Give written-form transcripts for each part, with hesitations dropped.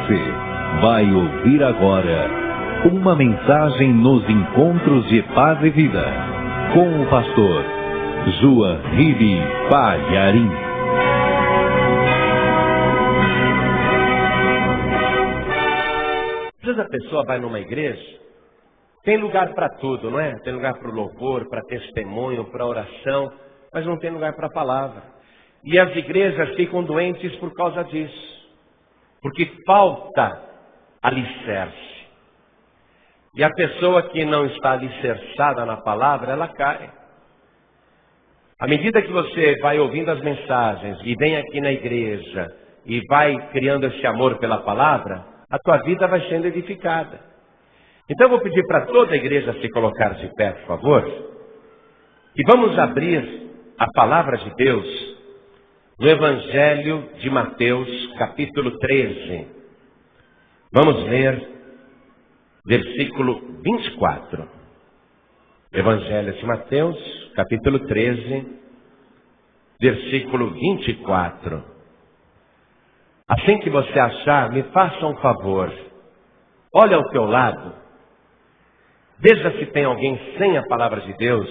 Você vai ouvir agora uma mensagem nos encontros de paz e vida com o pastor João Ribe Palharim. Às vezes a pessoa vai numa igreja, tem lugar para tudo, não é? Tem lugar para o louvor, para testemunho, para oração, mas não tem lugar para a palavra. E as igrejas ficam doentes por causa disso, porque falta alicerce. E a pessoa que não está alicerçada na palavra, ela cai. À medida que você vai ouvindo as mensagens e vem aqui na igreja e vai criando esse amor pela palavra, a tua vida vai sendo edificada. Então eu vou pedir para toda a igreja se colocar de pé, por favor. E vamos abrir a palavra de Deus no Evangelho de Mateus, capítulo 13. Vamos ler versículo 24. Evangelho de Mateus, capítulo 13, versículo 24. Assim que você achar, me faça um favor. Olha ao teu lado. Veja se tem alguém sem a palavra de Deus.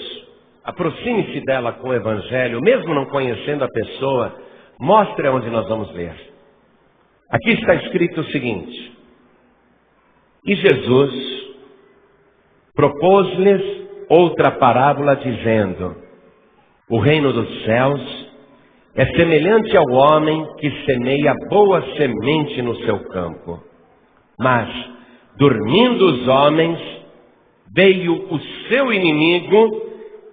Aproxime-se dela com o Evangelho, mesmo não conhecendo a pessoa. Mostre onde nós vamos ler. Aqui está escrito o seguinte: E Jesus propôs-lhes outra parábola, dizendo: O reino dos céus é semelhante ao homem que semeia boa semente no seu campo. Mas, dormindo os homens, veio o seu inimigo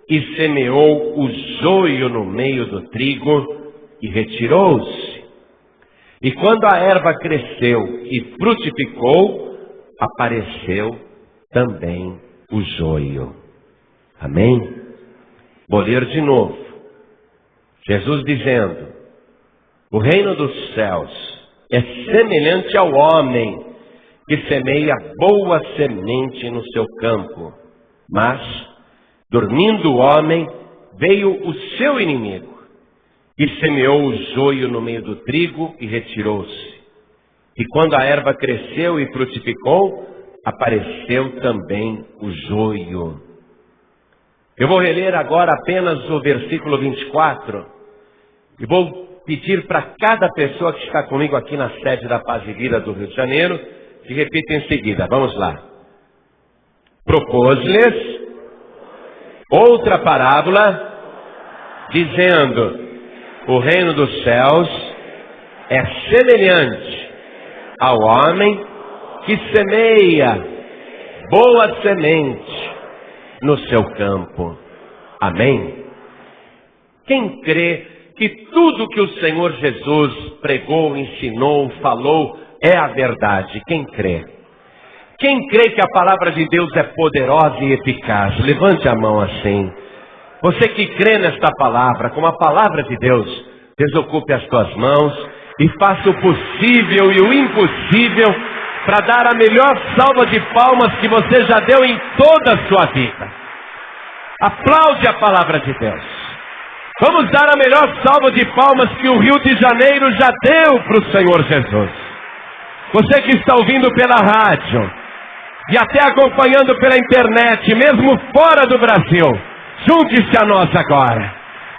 e semeou o joio no meio do trigo e retirou-se. E quando a erva cresceu e frutificou, apareceu também o joio. Amém? Vou ler de novo. Jesus dizendo: O reino dos céus é semelhante ao homem que semeia boa semente no seu campo. Mas, dormindo o homem, veio o seu inimigo e semeou o joio no meio do trigo e retirou-se. E quando a erva cresceu e frutificou, apareceu também o joio. Eu vou reler agora apenas o versículo 24 e vou pedir para cada pessoa que está comigo aqui na sede da Paz e Vida do Rio de Janeiro que repita em seguida. Vamos lá. Propôs-lhes outra parábola, dizendo: O reino dos céus é semelhante ao homem que semeia boa semente no seu campo. Amém? Quem crê que tudo que o Senhor Jesus pregou, ensinou, falou é a verdade? Quem crê? Quem crê que a palavra de Deus é poderosa e eficaz? Levante a mão assim. Você que crê nesta palavra, como a palavra de Deus, desocupe as tuas mãos e faça o possível e o impossível para dar a melhor salva de palmas que você já deu em toda a sua vida. Aplaude a palavra de Deus. Vamos dar a melhor salva de palmas que o Rio de Janeiro já deu para o Senhor Jesus. Você que está ouvindo pela rádio e até acompanhando pela internet, mesmo fora do Brasil, junte-se a nós agora.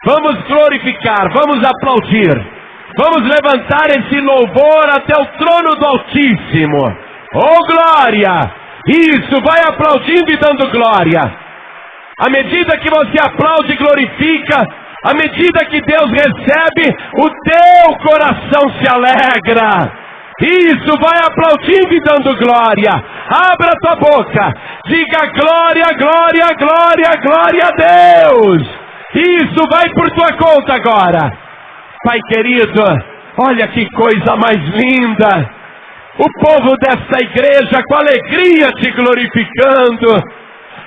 Vamos glorificar, vamos aplaudir. Vamos levantar esse louvor até o trono do Altíssimo. Oh, glória! Isso, vai aplaudindo e dando glória. À medida que você aplaude e glorifica, à medida que Deus recebe, o teu coração se alegra. Isso, vai aplaudindo e dando glória. Abra tua boca, diga glória, glória, glória, glória a Deus. Isso, vai por tua conta agora. Pai querido, olha que coisa mais linda. O povo desta igreja com alegria te glorificando.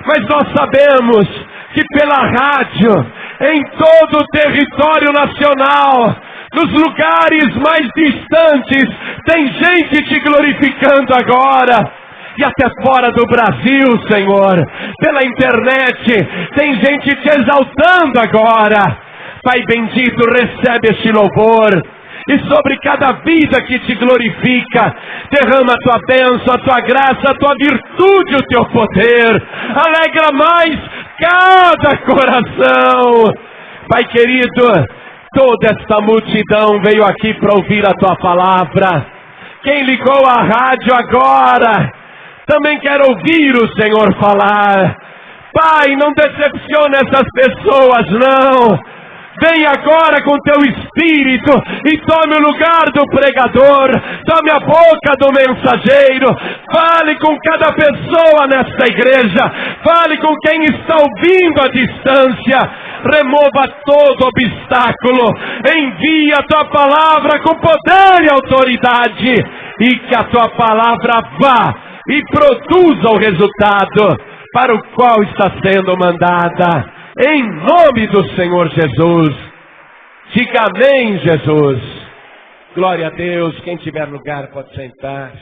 Mas nós sabemos que pela rádio, em todo o território nacional, nos lugares mais distantes, tem gente te glorificando agora. E até fora do Brasil, Senhor, pela internet, tem gente te exaltando agora. Pai bendito, recebe este louvor e sobre cada vida que te glorifica. Derrama a tua bênção, a tua graça, a tua virtude, o teu poder. Alegra mais cada coração. Pai querido, toda esta multidão veio aqui para ouvir a tua palavra. Quem ligou a rádio agora também quer ouvir o Senhor falar. Pai, não decepcione essas pessoas, não. Vem agora com teu Espírito e tome o lugar do pregador, tome a boca do mensageiro, fale com cada pessoa nesta igreja, fale com quem está ouvindo à distância, remova todo obstáculo, envia a tua palavra com poder e autoridade, e que a tua palavra vá e produza o resultado para o qual está sendo mandada. Em nome do Senhor Jesus. Diga amém, Jesus. Glória a Deus. Quem tiver lugar pode sentar.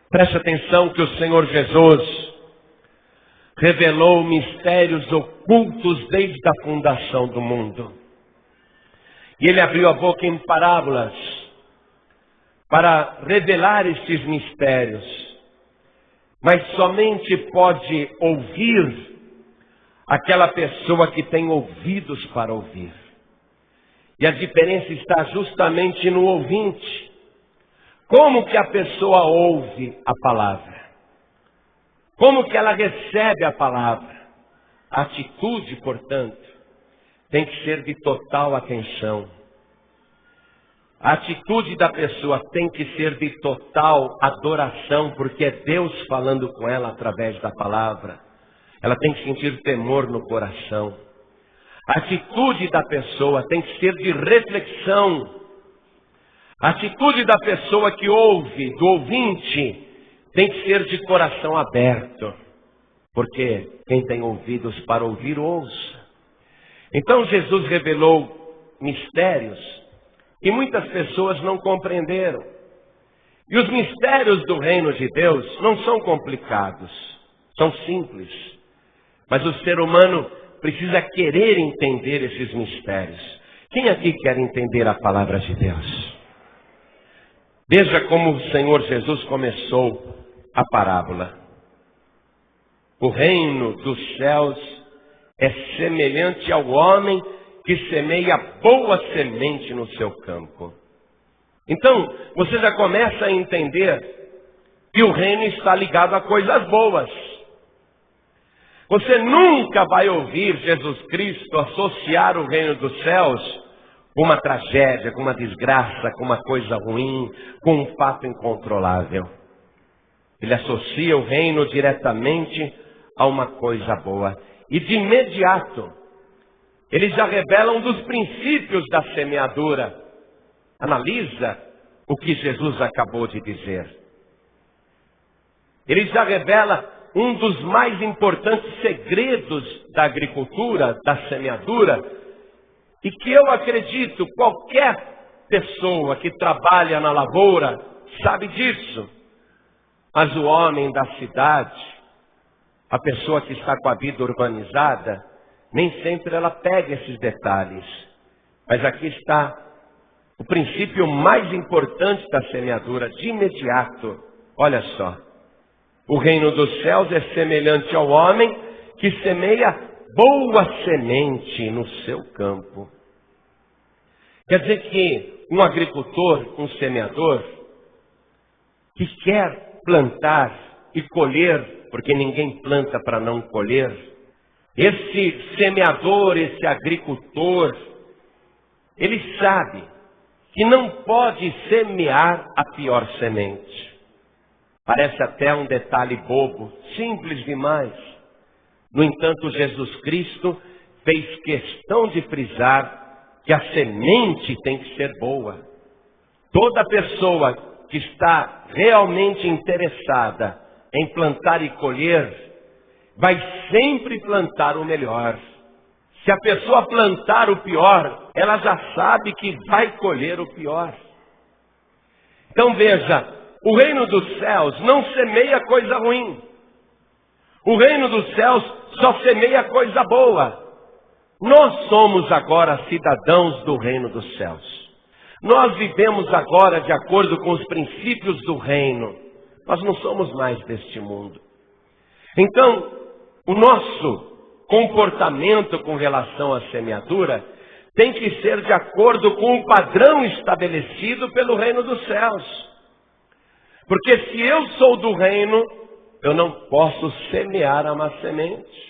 Preste atenção que o Senhor Jesus revelou mistérios ocultos desde a fundação do mundo. E Ele abriu a boca em parábolas para revelar estes mistérios. Mas somente pode ouvir aquela pessoa que tem ouvidos para ouvir. E a diferença está justamente no ouvinte. Como que a pessoa ouve a palavra? Como que ela recebe a palavra? A atitude, portanto, tem que ser de total atenção. A atitude da pessoa tem que ser de total adoração, porque é Deus falando com ela através da palavra. Ela tem que sentir temor no coração. A atitude da pessoa tem que ser de reflexão. A atitude da pessoa que ouve, do ouvinte, tem que ser de coração aberto. Porque quem tem ouvidos para ouvir, ouça. Então Jesus revelou mistérios que muitas pessoas não compreenderam. E os mistérios do reino de Deus não são complicados, são simples. Mas o ser humano precisa querer entender esses mistérios. Quem aqui quer entender a palavra de Deus? Veja como o Senhor Jesus começou a parábola. O reino dos céus é semelhante ao homem que semeia boa semente no seu campo. Então, você já começa a entender que o reino está ligado a coisas boas. Você nunca vai ouvir Jesus Cristo associar o reino dos céus com uma tragédia, com uma desgraça, com uma coisa ruim, com um fato incontrolável. Ele associa o reino diretamente a uma coisa boa. E de imediato, ele já revela um dos princípios da semeadura. Analisa o que Jesus acabou de dizer. Ele já revela um dos mais importantes segredos da agricultura, da semeadura, e que eu acredito qualquer pessoa que trabalha na lavoura sabe disso. Mas o homem da cidade, a pessoa que está com a vida urbanizada, nem sempre ela pega esses detalhes. Mas aqui está o princípio mais importante da semeadura, de imediato. Olha só. O reino dos céus é semelhante ao homem que semeia boa semente no seu campo. Quer dizer que um agricultor, um semeador, que quer plantar e colher, porque ninguém planta para não colher, esse semeador, esse agricultor, ele sabe que não pode semear a pior semente. Parece até um detalhe bobo, simples demais. No entanto, Jesus Cristo fez questão de frisar que a semente tem que ser boa. Toda pessoa que está realmente interessada em plantar e colher, vai sempre plantar o melhor. Se a pessoa plantar o pior, ela já sabe que vai colher o pior. Então veja, o reino dos céus não semeia coisa ruim. O reino dos céus só semeia coisa boa. Nós somos agora cidadãos do reino dos céus. Nós vivemos agora de acordo com os princípios do reino. Nós não somos mais deste mundo. Então, o nosso comportamento com relação à semeadura tem que ser de acordo com o padrão estabelecido pelo reino dos céus. Porque se eu sou do reino, eu não posso semear a má semente.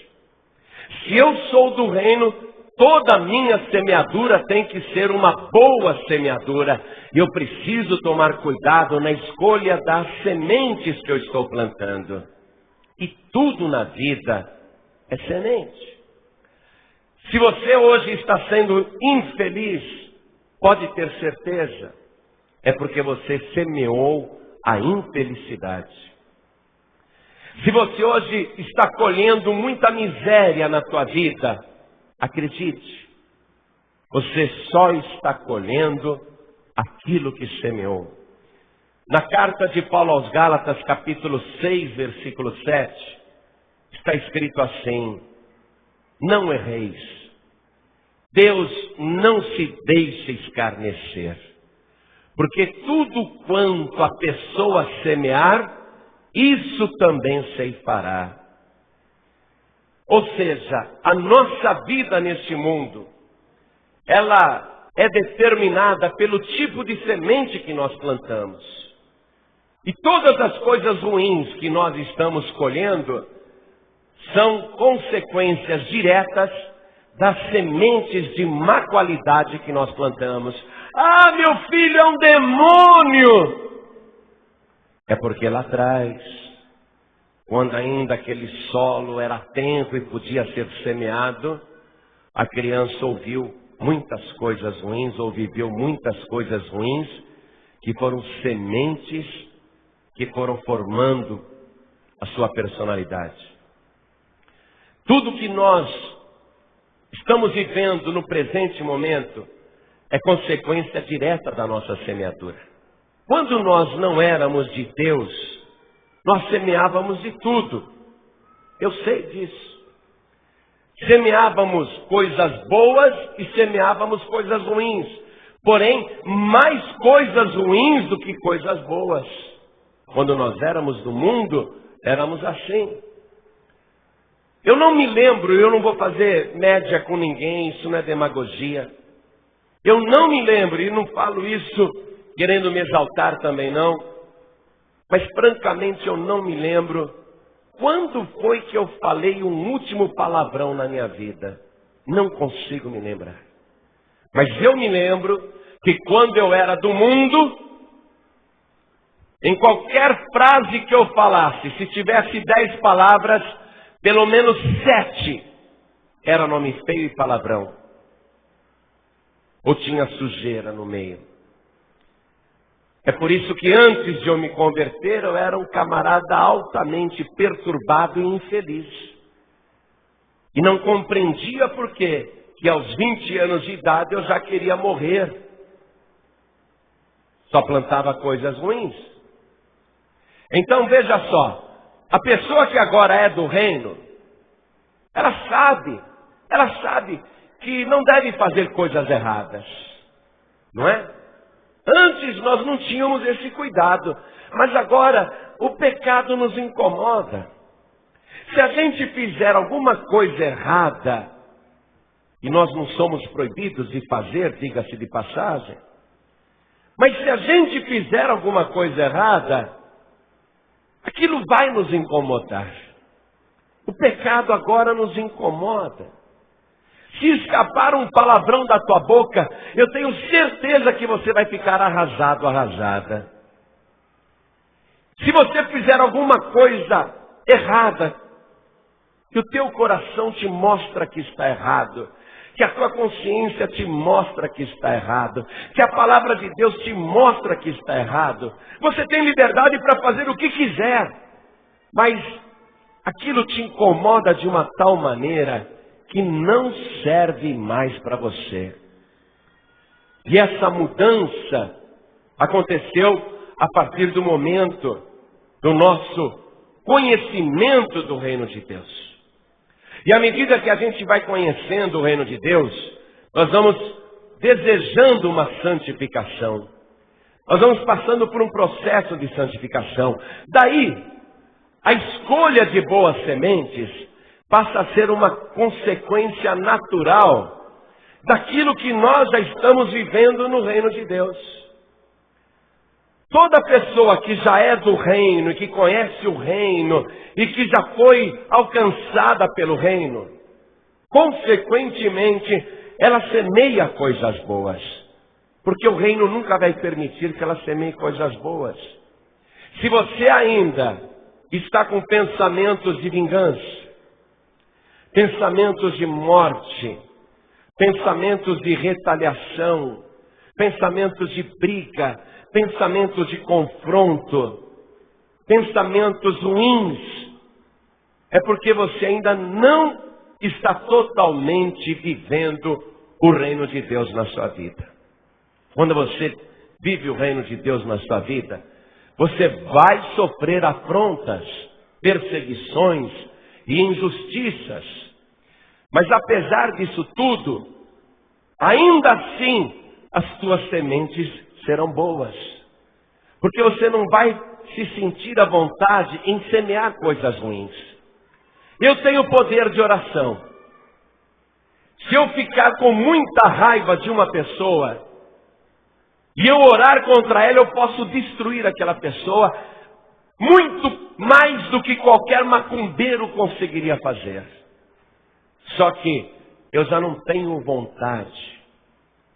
Se eu sou do reino, toda a minha semeadura tem que ser uma boa semeadura. E eu preciso tomar cuidado na escolha das sementes que eu estou plantando. E tudo na vida é semente. Se você hoje está sendo infeliz, pode ter certeza, é porque você semeou a infelicidade. Se você hoje está colhendo muita miséria na tua vida, acredite, você só está colhendo aquilo que semeou. Na carta de Paulo aos Gálatas, capítulo 6, versículo 7, está escrito assim: não erreis, Deus não se deixa escarnecer, porque tudo quanto a pessoa semear, isso também ceifará. Ou seja, a nossa vida neste mundo, ela é determinada pelo tipo de semente que nós plantamos. E todas as coisas ruins que nós estamos colhendo são consequências diretas das sementes de má qualidade que nós plantamos. Ah, meu filho é um demônio! É porque lá atrás, quando ainda aquele solo era tempo e podia ser semeado, a criança ouviu muitas coisas ruins, ou viveu muitas coisas ruins, que foram sementes que foram formando a sua personalidade. Tudo que nós estamos vivendo no presente momento é consequência direta da nossa semeadura. Quando nós não éramos de Deus, nós semeávamos de tudo. Eu sei disso. Semeávamos coisas boas e semeávamos coisas ruins. Porém, mais coisas ruins do que coisas boas. Quando nós éramos do mundo, éramos assim. Eu não me lembro, eu não vou fazer média com ninguém, isso não é demagogia. Eu não me lembro, e não falo isso querendo me exaltar também não, mas francamente eu não me lembro quando foi que eu falei um último palavrão na minha vida. Não consigo me lembrar. Mas eu me lembro que quando eu era do mundo, em qualquer frase que eu falasse, se tivesse 10 palavras, pelo menos 7 era nome feio e palavrão. Ou tinha sujeira no meio. É por isso que antes de eu me converter, eu era um camarada altamente perturbado e infeliz. E não compreendia por quê que aos 20 anos de idade eu já queria morrer. Só plantava coisas ruins. Então veja só, a pessoa que agora é do reino, ela sabe que não deve fazer coisas erradas, não é? Antes nós não tínhamos esse cuidado, mas agora o pecado nos incomoda. Se a gente fizer alguma coisa errada, e nós não somos proibidos de fazer, diga-se de passagem, mas se a gente fizer alguma coisa errada, aquilo vai nos incomodar. O pecado agora nos incomoda. Se escapar um palavrão da tua boca, eu tenho certeza que você vai ficar arrasado, arrasada. Se você fizer alguma coisa errada, que o teu coração te mostra que está errado, que a tua consciência te mostra que está errado, que a palavra de Deus te mostra que está errado, você tem liberdade para fazer o que quiser, mas aquilo te incomoda de uma tal maneira que não serve mais para você. E essa mudança aconteceu a partir do momento do nosso conhecimento do reino de Deus. E à medida que a gente vai conhecendo o reino de Deus, nós vamos desejando uma santificação. Nós vamos passando por um processo de santificação. Daí, a escolha de boas sementes passa a ser uma consequência natural daquilo que nós já estamos vivendo no reino de Deus. Toda pessoa que já é do reino, e que conhece o reino, e que já foi alcançada pelo reino, consequentemente, ela semeia coisas boas. Porque o reino nunca vai permitir que ela semeie coisas boas. Se você ainda está com pensamentos de vingança, pensamentos de morte, pensamentos de retaliação, pensamentos de briga, pensamentos de confronto, pensamentos ruins, é porque você ainda não está totalmente vivendo o reino de Deus na sua vida. Quando você vive o reino de Deus na sua vida, você vai sofrer afrontas, perseguições e injustiças. Mas apesar disso tudo, ainda assim as tuas sementes serão boas. Porque você não vai se sentir à vontade em semear coisas ruins. Eu tenho poder de oração. Se eu ficar com muita raiva de uma pessoa, e eu orar contra ela, eu posso destruir aquela pessoa muito mais do que qualquer macumbeiro conseguiria fazer. Só que eu já não tenho vontade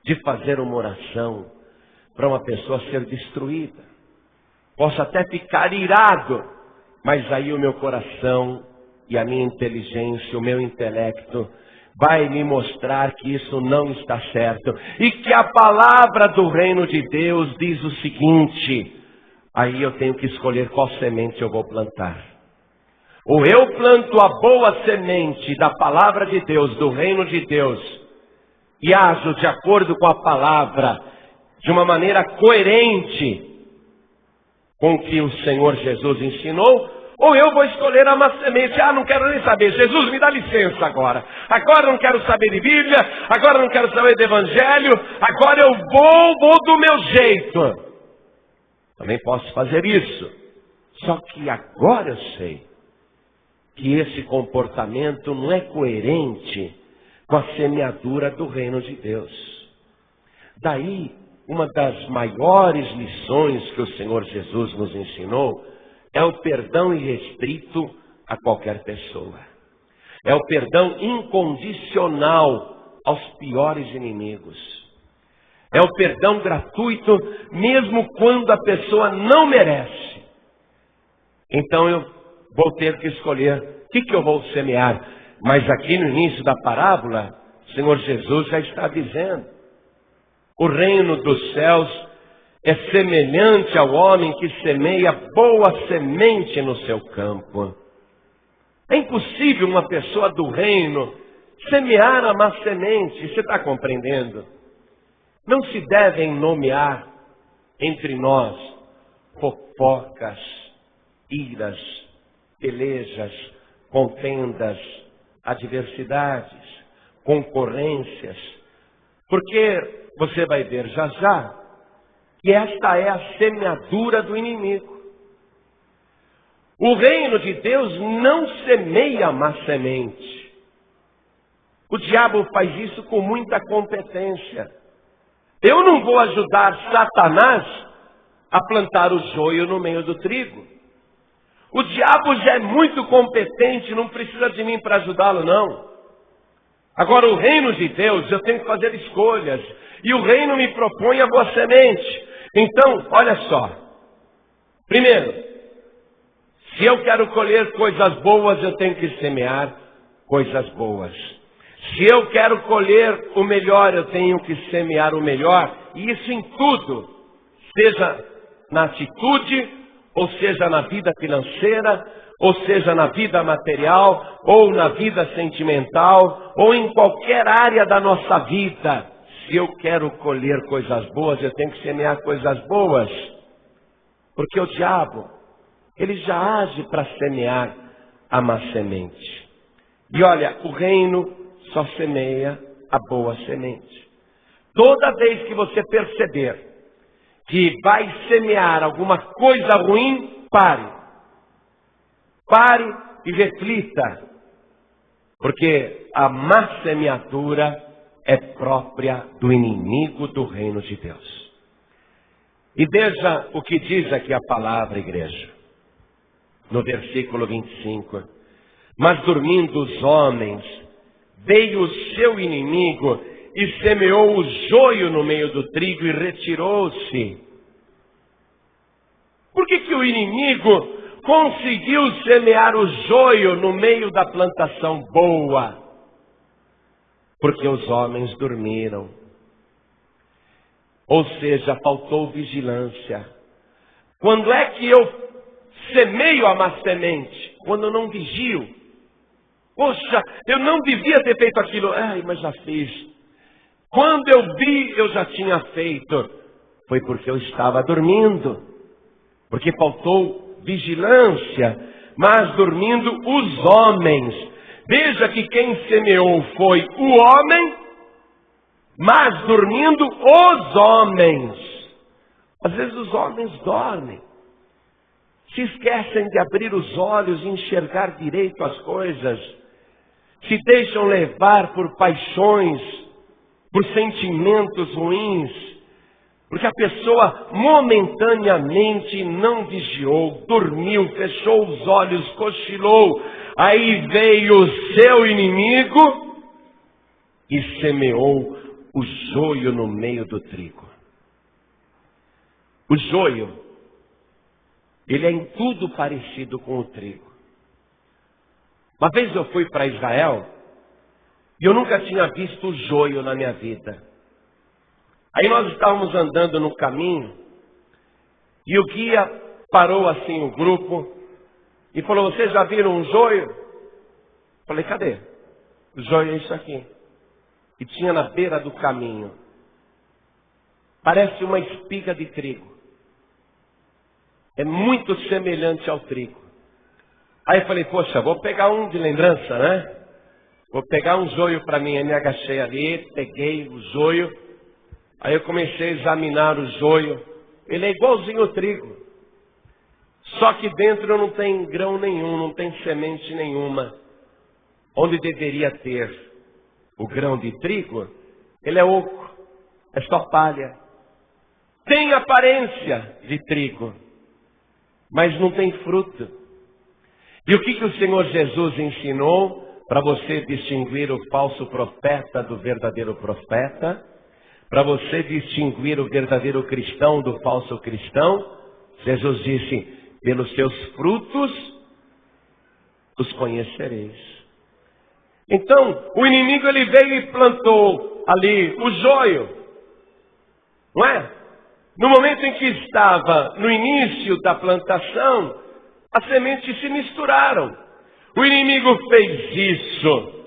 de fazer uma oração para uma pessoa ser destruída. Posso até ficar irado, mas aí o meu coração e a minha inteligência, o meu intelecto vai me mostrar que isso não está certo. E que a palavra do reino de Deus diz o seguinte: aí eu tenho que escolher qual semente eu vou plantar. Ou eu planto a boa semente da palavra de Deus, do reino de Deus, e ajo de acordo com a palavra, de uma maneira coerente com o que o Senhor Jesus ensinou, ou eu vou escolher a má semente. Não quero nem saber. Jesus, me dá licença agora. Agora não quero saber de Bíblia. Agora não quero saber de Evangelho. Agora eu vou do meu jeito. Também posso fazer isso. Só que agora eu sei que esse comportamento não é coerente com a semeadura do reino de Deus. Daí, uma das maiores lições que o Senhor Jesus nos ensinou é o perdão irrestrito a qualquer pessoa. É o perdão incondicional aos piores inimigos. É o perdão gratuito, mesmo quando a pessoa não merece. Então eu vou ter que escolher o que eu vou semear. Mas aqui no início da parábola, o Senhor Jesus já está dizendo: o reino dos céus é semelhante ao homem que semeia boa semente no seu campo. É impossível uma pessoa do reino semear a má semente. Você está compreendendo? Não se devem nomear entre nós fofocas, iras, pelejas, contendas, adversidades, concorrências. Porque você vai ver já já que esta é a semeadura do inimigo. O reino de Deus não semeia má semente. O diabo faz isso com muita competência. Eu não vou ajudar Satanás a plantar o joio no meio do trigo. O diabo já é muito competente, não precisa de mim para ajudá-lo, não. Agora, o reino de Deus, eu tenho que fazer escolhas. E o reino me propõe a boa semente. Então, olha só. Primeiro, se eu quero colher coisas boas, eu tenho que semear coisas boas. Se eu quero colher o melhor, eu tenho que semear o melhor. E isso em tudo. Seja na atitude, ou seja na vida financeira, ou seja na vida material, ou na vida sentimental, ou em qualquer área da nossa vida. Se eu quero colher coisas boas, eu tenho que semear coisas boas. Porque o diabo, ele já age para semear a má semente. E olha, o reino só semeia a boa semente. Toda vez que você perceber que vai semear alguma coisa ruim, pare. Pare e reflita. Porque a má semeadura é própria do inimigo do reino de Deus. E veja o que diz aqui a palavra, igreja. No versículo 25. Mas dormindo os homens, veio o seu inimigo e semeou o joio no meio do trigo e retirou-se. Por que o inimigo conseguiu semear o joio no meio da plantação boa? Porque os homens dormiram. Ou seja, faltou vigilância. Quando é que eu semeio a má semente? Quando eu não vigio. Poxa, eu não devia ter feito aquilo. Ai, mas já fiz. Quando eu vi, eu já tinha feito. Foi porque eu estava dormindo. Porque faltou vigilância. Mas dormindo os homens. Veja que quem semeou foi o homem, mas dormindo os homens. Às vezes os homens dormem. Se esquecem de abrir os olhos e enxergar direito as coisas. Se deixam levar por paixões, por sentimentos ruins. Porque a pessoa momentaneamente não vigiou, dormiu, fechou os olhos, cochilou. Aí veio o seu inimigo e semeou o joio no meio do trigo. O joio, ele é em tudo parecido com o trigo. Uma vez eu fui para Israel e eu nunca tinha visto o joio na minha vida. Aí nós estávamos andando no caminho e o guia parou assim o grupo e falou: vocês já viram um joio? Falei: cadê? O joio é isso aqui. E tinha na beira do caminho. Parece uma espiga de trigo. É muito semelhante ao trigo. Aí eu falei: poxa, vou pegar um de lembrança, né? Vou pegar um joio para mim. Aí me agachei ali, peguei o joio. Aí eu comecei a examinar o joio. Ele é igualzinho ao trigo. Só que dentro não tem grão nenhum, não tem semente nenhuma. Onde deveria ter o grão de trigo, ele é oco, é só palha. Tem aparência de trigo, mas não tem fruto. E o que o Senhor Jesus ensinou para você distinguir o falso profeta do verdadeiro profeta? Para você distinguir o verdadeiro cristão do falso cristão? Jesus disse: pelos seus frutos os conhecereis. Então, o inimigo ele veio e plantou ali o joio, não é? No momento em que estava no início da plantação, as sementes se misturaram. O inimigo fez isso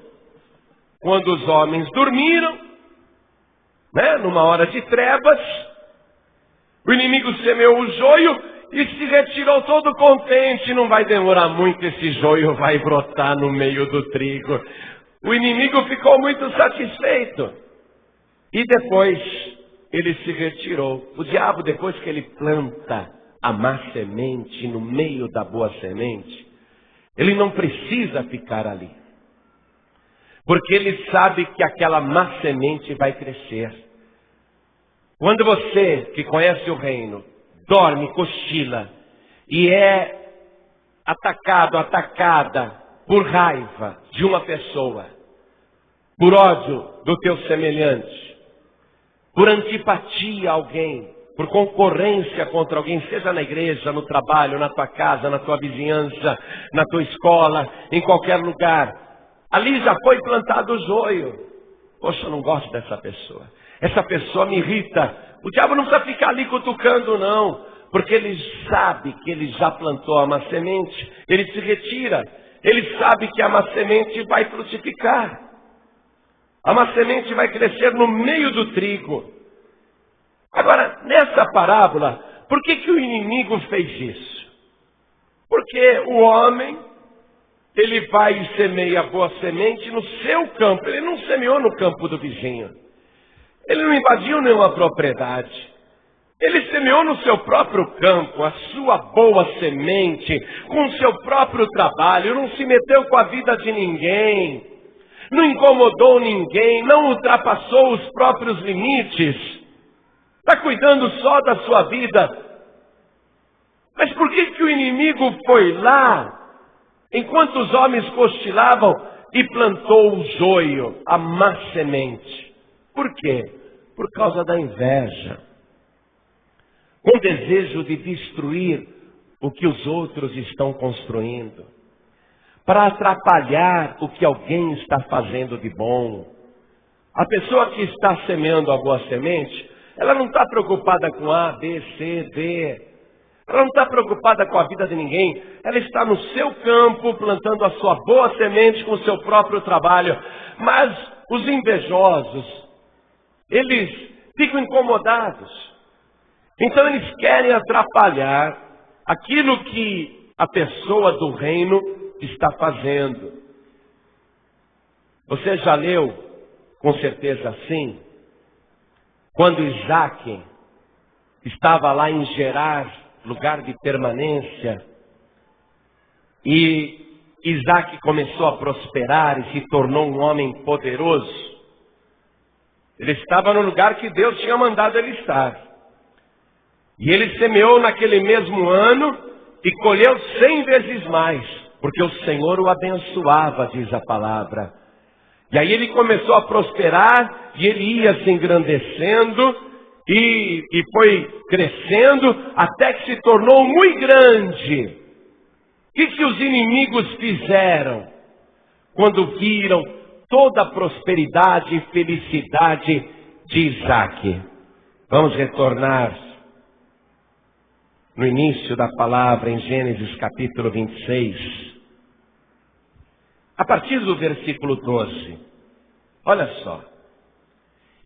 quando os homens dormiram, né? Numa hora de trevas. O inimigo semeou o joio e se retirou todo contente. Não vai demorar muito, esse joio vai brotar no meio do trigo. O inimigo ficou muito satisfeito. E depois ele se retirou. O diabo, depois que ele planta a má semente no meio da boa semente, ele não precisa ficar ali. Porque ele sabe que aquela má semente vai crescer. Quando você, que conhece o reino, dorme, cochila, e é atacada por raiva de uma pessoa, por ódio do teu semelhante, por antipatia a alguém, por concorrência contra alguém, seja na igreja, no trabalho, na tua casa, na tua vizinhança, na tua escola, em qualquer lugar, ali já foi plantado o joio. Poxa, eu não gosto dessa pessoa. Essa pessoa me irrita. O diabo não precisa ficar ali cutucando, não. Porque ele sabe que ele já plantou a má semente. Ele se retira. Ele sabe que a má semente vai frutificar. A má semente vai crescer no meio do trigo. Agora, nessa parábola, por que o inimigo fez isso? Porque o homem ele vai e semeia a boa semente no seu campo. Ele não semeou no campo do vizinho. Ele não invadiu nenhuma propriedade. Ele semeou no seu próprio campo a sua boa semente, com o seu próprio trabalho, não se meteu com a vida de ninguém, não incomodou ninguém, não ultrapassou os próprios limites, está cuidando só da sua vida. Mas por que o inimigo foi lá, enquanto os homens cochilavam, e plantou o joio, a má semente? Por quê? Por causa da inveja. Com desejo de destruir o que os outros estão construindo, para atrapalhar o que alguém está fazendo de bom. A pessoa que está semeando a boa semente, ela não está preocupada com A, B, C, D. Ela não está preocupada com a vida de ninguém. Ela está no seu campo, plantando a sua boa semente com o seu próprio trabalho. Mas os invejosos, eles ficam incomodados. Então eles querem atrapalhar aquilo que a pessoa do reino está fazendo. Você já leu, com certeza sim, quando Isaac estava lá em Gerar, lugar de permanência, e Isaac começou a prosperar e se tornou um homem poderoso. Ele estava no lugar que Deus tinha mandado ele estar. E ele semeou naquele mesmo ano e colheu 100 vezes mais, porque o Senhor o abençoava, diz a palavra. E aí ele começou a prosperar e ele ia se engrandecendo e foi crescendo até que se tornou muito grande. O que os inimigos fizeram quando viram toda a prosperidade e felicidade de Isaac? Vamos retornar no início da palavra, em Gênesis capítulo 26, a partir do versículo 12. Olha só.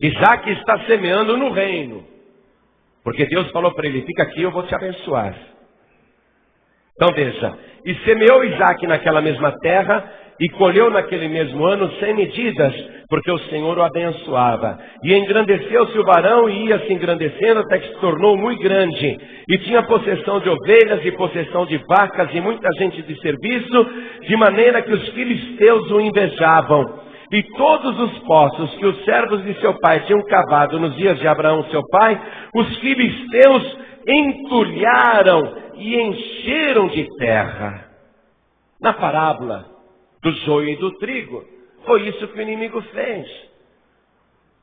Isaac está semeando no reino, porque Deus falou para ele: fica aqui, eu vou te abençoar. Então veja, e semeou Isaac naquela mesma terra, e colheu naquele mesmo ano 100 medidas, porque o Senhor o abençoava. E engrandeceu-se o varão e ia se engrandecendo até que se tornou muito grande. E tinha possessão de ovelhas e possessão de vacas e muita gente de serviço, de maneira que os filisteus o invejavam. E todos os poços que os servos de seu pai tinham cavado nos dias de Abraão, seu pai, os filisteus entulharam e encheram de terra. Na parábola do joio e do trigo, foi isso que o inimigo fez.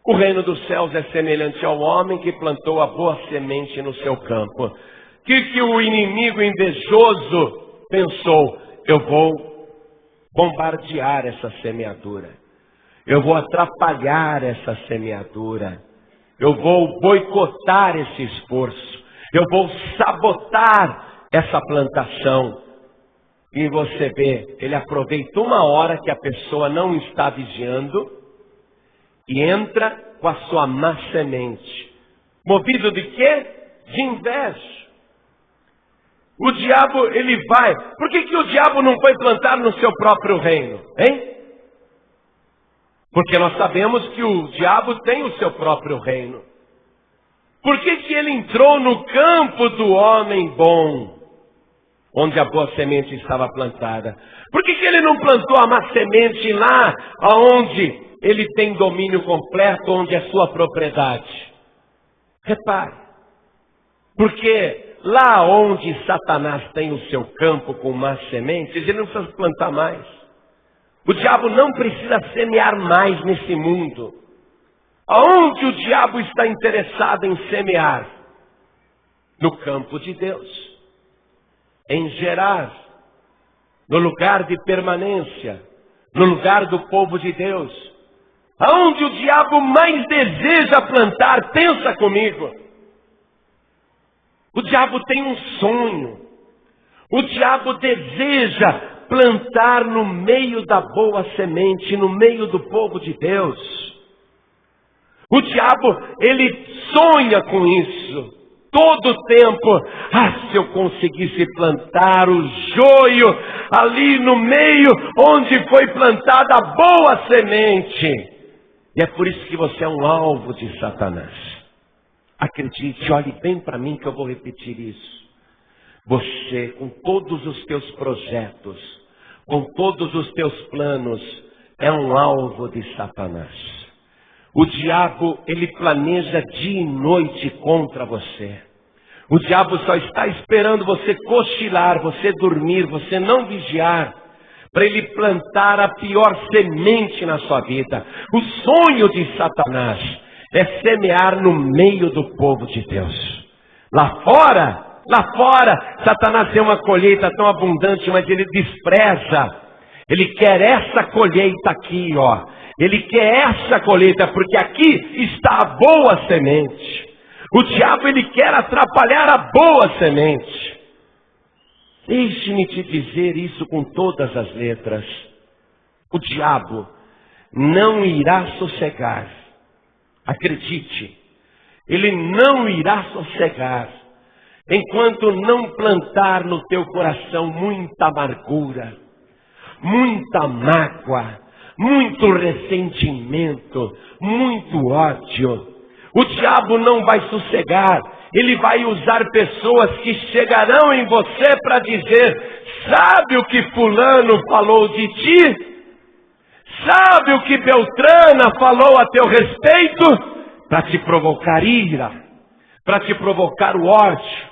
O reino dos céus é semelhante ao homem que plantou a boa semente no seu campo. O que o inimigo invejoso pensou? Eu vou bombardear essa semeadura. Eu vou atrapalhar essa semeadura. Eu vou boicotar esse esforço. Eu vou sabotar essa plantação. E você vê, ele aproveita uma hora que a pessoa não está vigiando e entra com a sua má semente. Movido de quê? De inveja. O diabo, ele vai. Por que o diabo não foi plantar no seu próprio reino? Hein? Porque nós sabemos que o diabo tem o seu próprio reino. Por que ele entrou no campo do homem bom, onde a boa semente estava plantada? Por que ele não plantou a má semente lá, onde ele tem domínio completo, onde é sua propriedade? Repare, porque lá onde Satanás tem o seu campo com más sementes, ele não precisa plantar mais. O diabo não precisa semear mais nesse mundo. Aonde o diabo está interessado em semear? No campo de Deus. Em Gerar, no lugar de permanência, no lugar do povo de Deus. Aonde o diabo mais deseja plantar, pensa comigo. O diabo tem um sonho. O diabo deseja plantar no meio da boa semente, no meio do povo de Deus. O diabo, ele sonha com isso. todo o tempo. Se eu conseguisse plantar o joio ali no meio onde foi plantada a boa semente. E é por isso que você é um alvo de Satanás. Acredite, olhe bem para mim que eu vou repetir isso. Você, com todos os teus projetos, com todos os teus planos, é um alvo de Satanás. O diabo, ele planeja dia e noite contra você. O diabo só está esperando você cochilar, você dormir, você não vigiar, para ele plantar a pior semente na sua vida. O sonho de Satanás é semear no meio do povo de Deus. Lá fora, Satanás tem uma colheita tão abundante, mas ele despreza. Ele quer essa colheita aqui, ó. Ele quer essa colheita, porque aqui está a boa semente. O diabo, ele quer atrapalhar a boa semente. Deixe-me te dizer isso com todas as letras. O diabo não irá sossegar. Acredite, ele não irá sossegar enquanto não plantar no teu coração muita amargura, muita mágoa, muito ressentimento, muito ódio. O diabo não vai sossegar. Ele vai usar pessoas que chegarão em você para dizer: sabe o que fulano falou de ti? Sabe o que Beltrana falou a teu respeito? Para te provocar ira, para te provocar o ódio.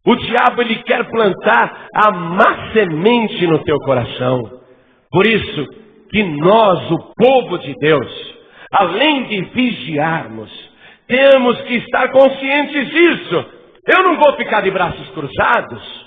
O diabo, ele quer plantar a má semente no teu coração. Por isso que nós, o povo de Deus, além de vigiarmos, temos que estar conscientes disso. Eu não vou ficar de braços cruzados.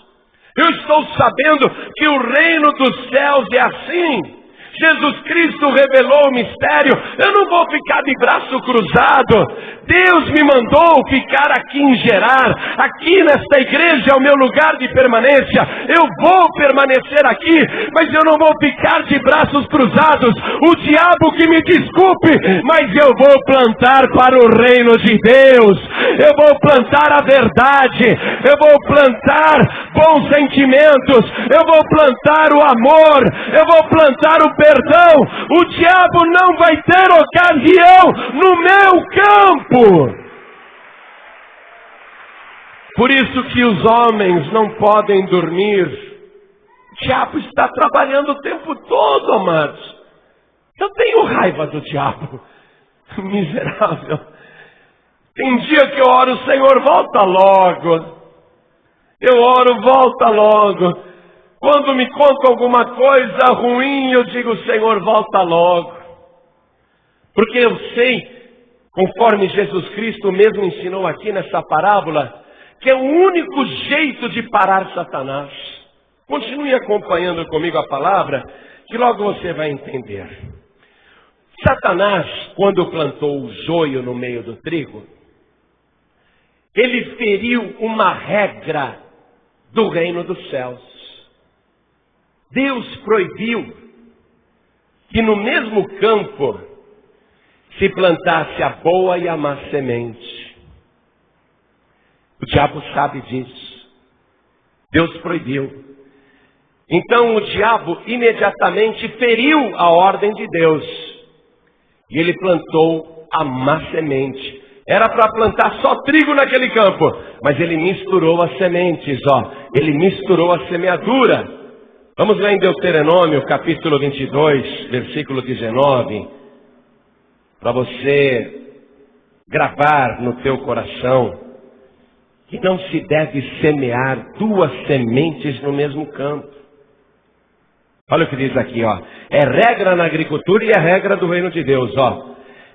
Eu estou sabendo que o reino dos céus é assim. Jesus Cristo revelou o mistério. Eu não vou ficar de braço cruzado. Deus me mandou ficar aqui em Gerar. Aqui nesta igreja é o meu lugar de permanência. Eu vou permanecer aqui, mas eu não vou ficar de braços cruzados. O diabo que me desculpe, mas eu vou plantar para o reino de Deus. Eu vou plantar a verdade. Eu vou plantar bons sentimentos. Eu vou plantar o amor. Eu vou plantar o perdão. O diabo não vai ter ocasião no meu campo. Por isso que os homens não podem dormir. O diabo está trabalhando o tempo todo, amados. Eu tenho raiva do diabo. Miserável. Tem dia que eu oro: Senhor, volta logo. Eu oro: volta logo. Quando me conta alguma coisa ruim, eu digo: Senhor, volta logo. Porque eu sei, conforme Jesus Cristo mesmo ensinou aqui nessa parábola, que é o único jeito de parar Satanás. Continue acompanhando comigo a palavra, que logo você vai entender. Satanás, quando plantou o joio no meio do trigo, ele feriu uma regra do reino dos céus. Deus proibiu que no mesmo campo se plantasse a boa e a má semente. O diabo sabe disso. Deus proibiu. Então o diabo imediatamente feriu a ordem de Deus. E ele plantou a má semente. Era para plantar só trigo naquele campo, mas ele misturou as sementes, Ele misturou a semeadura. Vamos lá em Deuteronômio, capítulo 22, versículo 19, para você gravar no teu coração que não se deve semear duas sementes no mesmo campo. Olha o que diz aqui, é regra na agricultura e é regra do reino de Deus,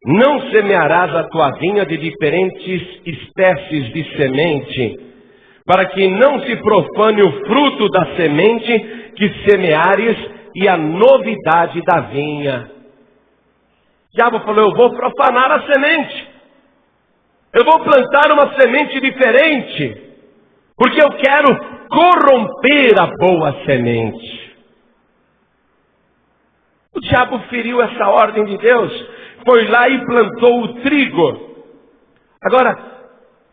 Não semearás a tua vinha de diferentes espécies de semente, para que não se profane o fruto da semente que semeares e a novidade da vinha. O diabo falou: eu vou profanar a semente. Eu vou plantar uma semente diferente, porque eu quero corromper a boa semente. O diabo feriu essa ordem de Deus, foi lá e plantou o trigo. Agora,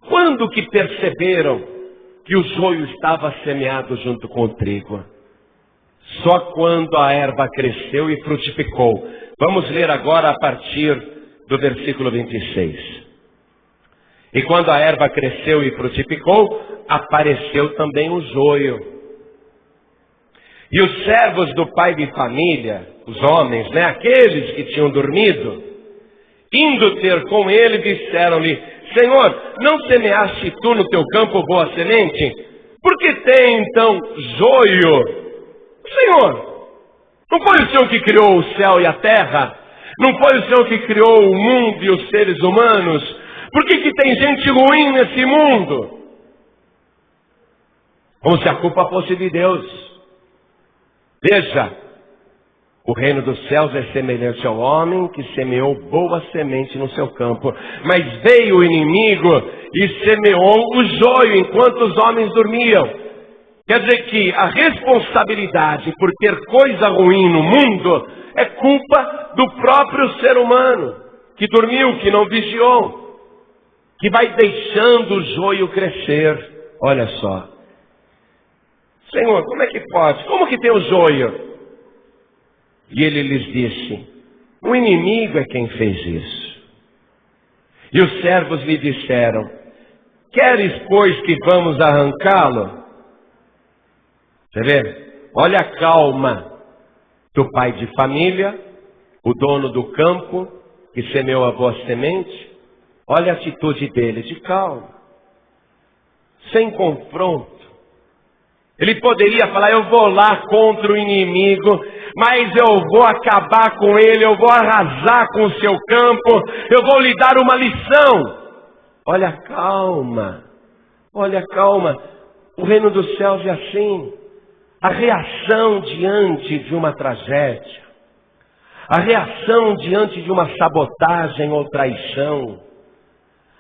Quando que perceberam que o joio estava semeado junto com o trigo? Só quando a erva cresceu e frutificou. Vamos ler agora a partir do versículo 26. E quando a erva cresceu e frutificou, apareceu também o joio. E os servos do pai de família, os homens, aqueles que tinham dormido, indo ter com ele, disseram-lhe: Senhor, não semeaste tu no teu campo boa semente? Por que tem então joio? Senhor, não foi o Senhor que criou o céu e a terra? Não foi o Senhor que criou o mundo e os seres humanos? Por que tem gente ruim nesse mundo? Como se a culpa fosse de Deus. Veja, o reino dos céus é semelhante ao homem que semeou boa semente no seu campo. Mas veio o inimigo e semeou o joio enquanto os homens dormiam. Quer dizer que a responsabilidade por ter coisa ruim no mundo é culpa do próprio ser humano, que dormiu, que não vigiou, que vai deixando o joio crescer. Olha só. Senhor, como é que pode? Como que tem o joio? E ele lhes disse: o inimigo é quem fez isso. E os servos lhe disseram: queres, pois, que vamos arrancá-lo? Você vê? Olha a calma do pai de família, o dono do campo, que semeou a boa semente. Olha a atitude dele, de calma, sem confronto. Ele poderia falar: eu vou lá contra o inimigo, mas eu vou acabar com ele, eu vou arrasar com o seu campo, eu vou lhe dar uma lição. Olha a calma, olha a calma. O reino dos céus é assim. A reação diante de uma tragédia, a reação diante de uma sabotagem ou traição,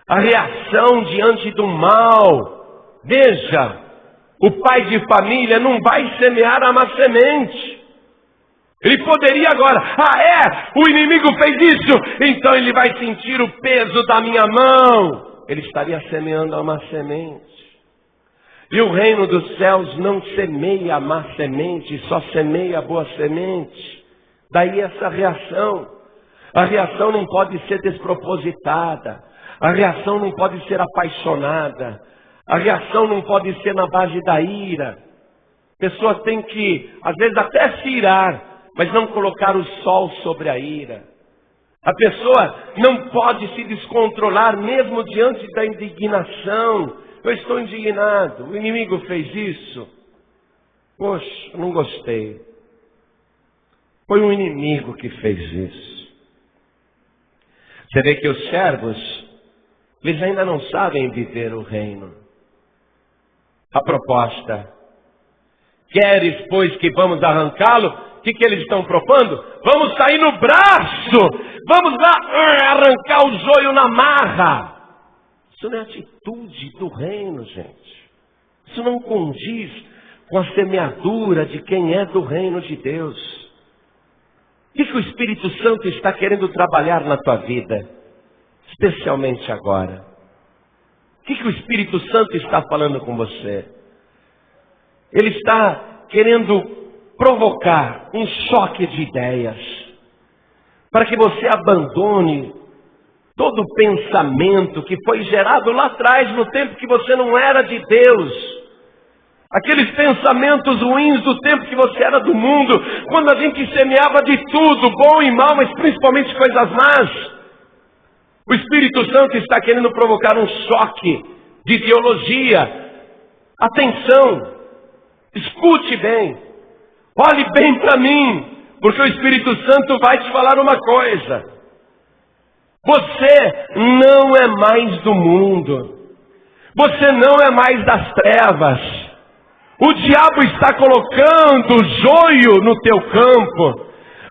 a reação diante do mal. Veja, o pai de família não vai semear a má semente. Ele poderia agora: o inimigo fez isso, então ele vai sentir o peso da minha mão. Ele estaria semeando a má semente. E o reino dos céus não semeia a má semente, só semeia a boa semente. Daí essa reação. A reação não pode ser despropositada. A reação não pode ser apaixonada. A reação não pode ser na base da ira. A pessoa tem que, às vezes, até se irar, mas não colocar o sol sobre a ira. A pessoa não pode se descontrolar mesmo diante da indignação. Eu estou indignado, o inimigo fez isso. Poxa, não gostei. Foi um inimigo que fez isso. Você vê que os servos, eles ainda não sabem viver o reino. A proposta: queres, pois, que vamos arrancá-lo? O que eles estão propondo? Vamos sair no braço! Vamos lá arrancar o joio na marra! Isso não é atitude do reino, gente. Isso não condiz com a semeadura de quem é do reino de Deus. O que o Espírito Santo está querendo trabalhar na tua vida? Especialmente agora. O que o Espírito Santo está falando com você? Ele está querendo provocar um choque de ideias, para que você abandone todo o pensamento que foi gerado lá atrás, no tempo que você não era de Deus. Aqueles pensamentos ruins do tempo que você era do mundo, quando a gente semeava de tudo, bom e mal, mas principalmente coisas más. O Espírito Santo está querendo provocar um choque de teologia. Atenção, escute bem, olhe bem para mim, porque o Espírito Santo vai te falar uma coisa. Você não é mais do mundo. Você não é mais das trevas. O diabo está colocando joio no teu campo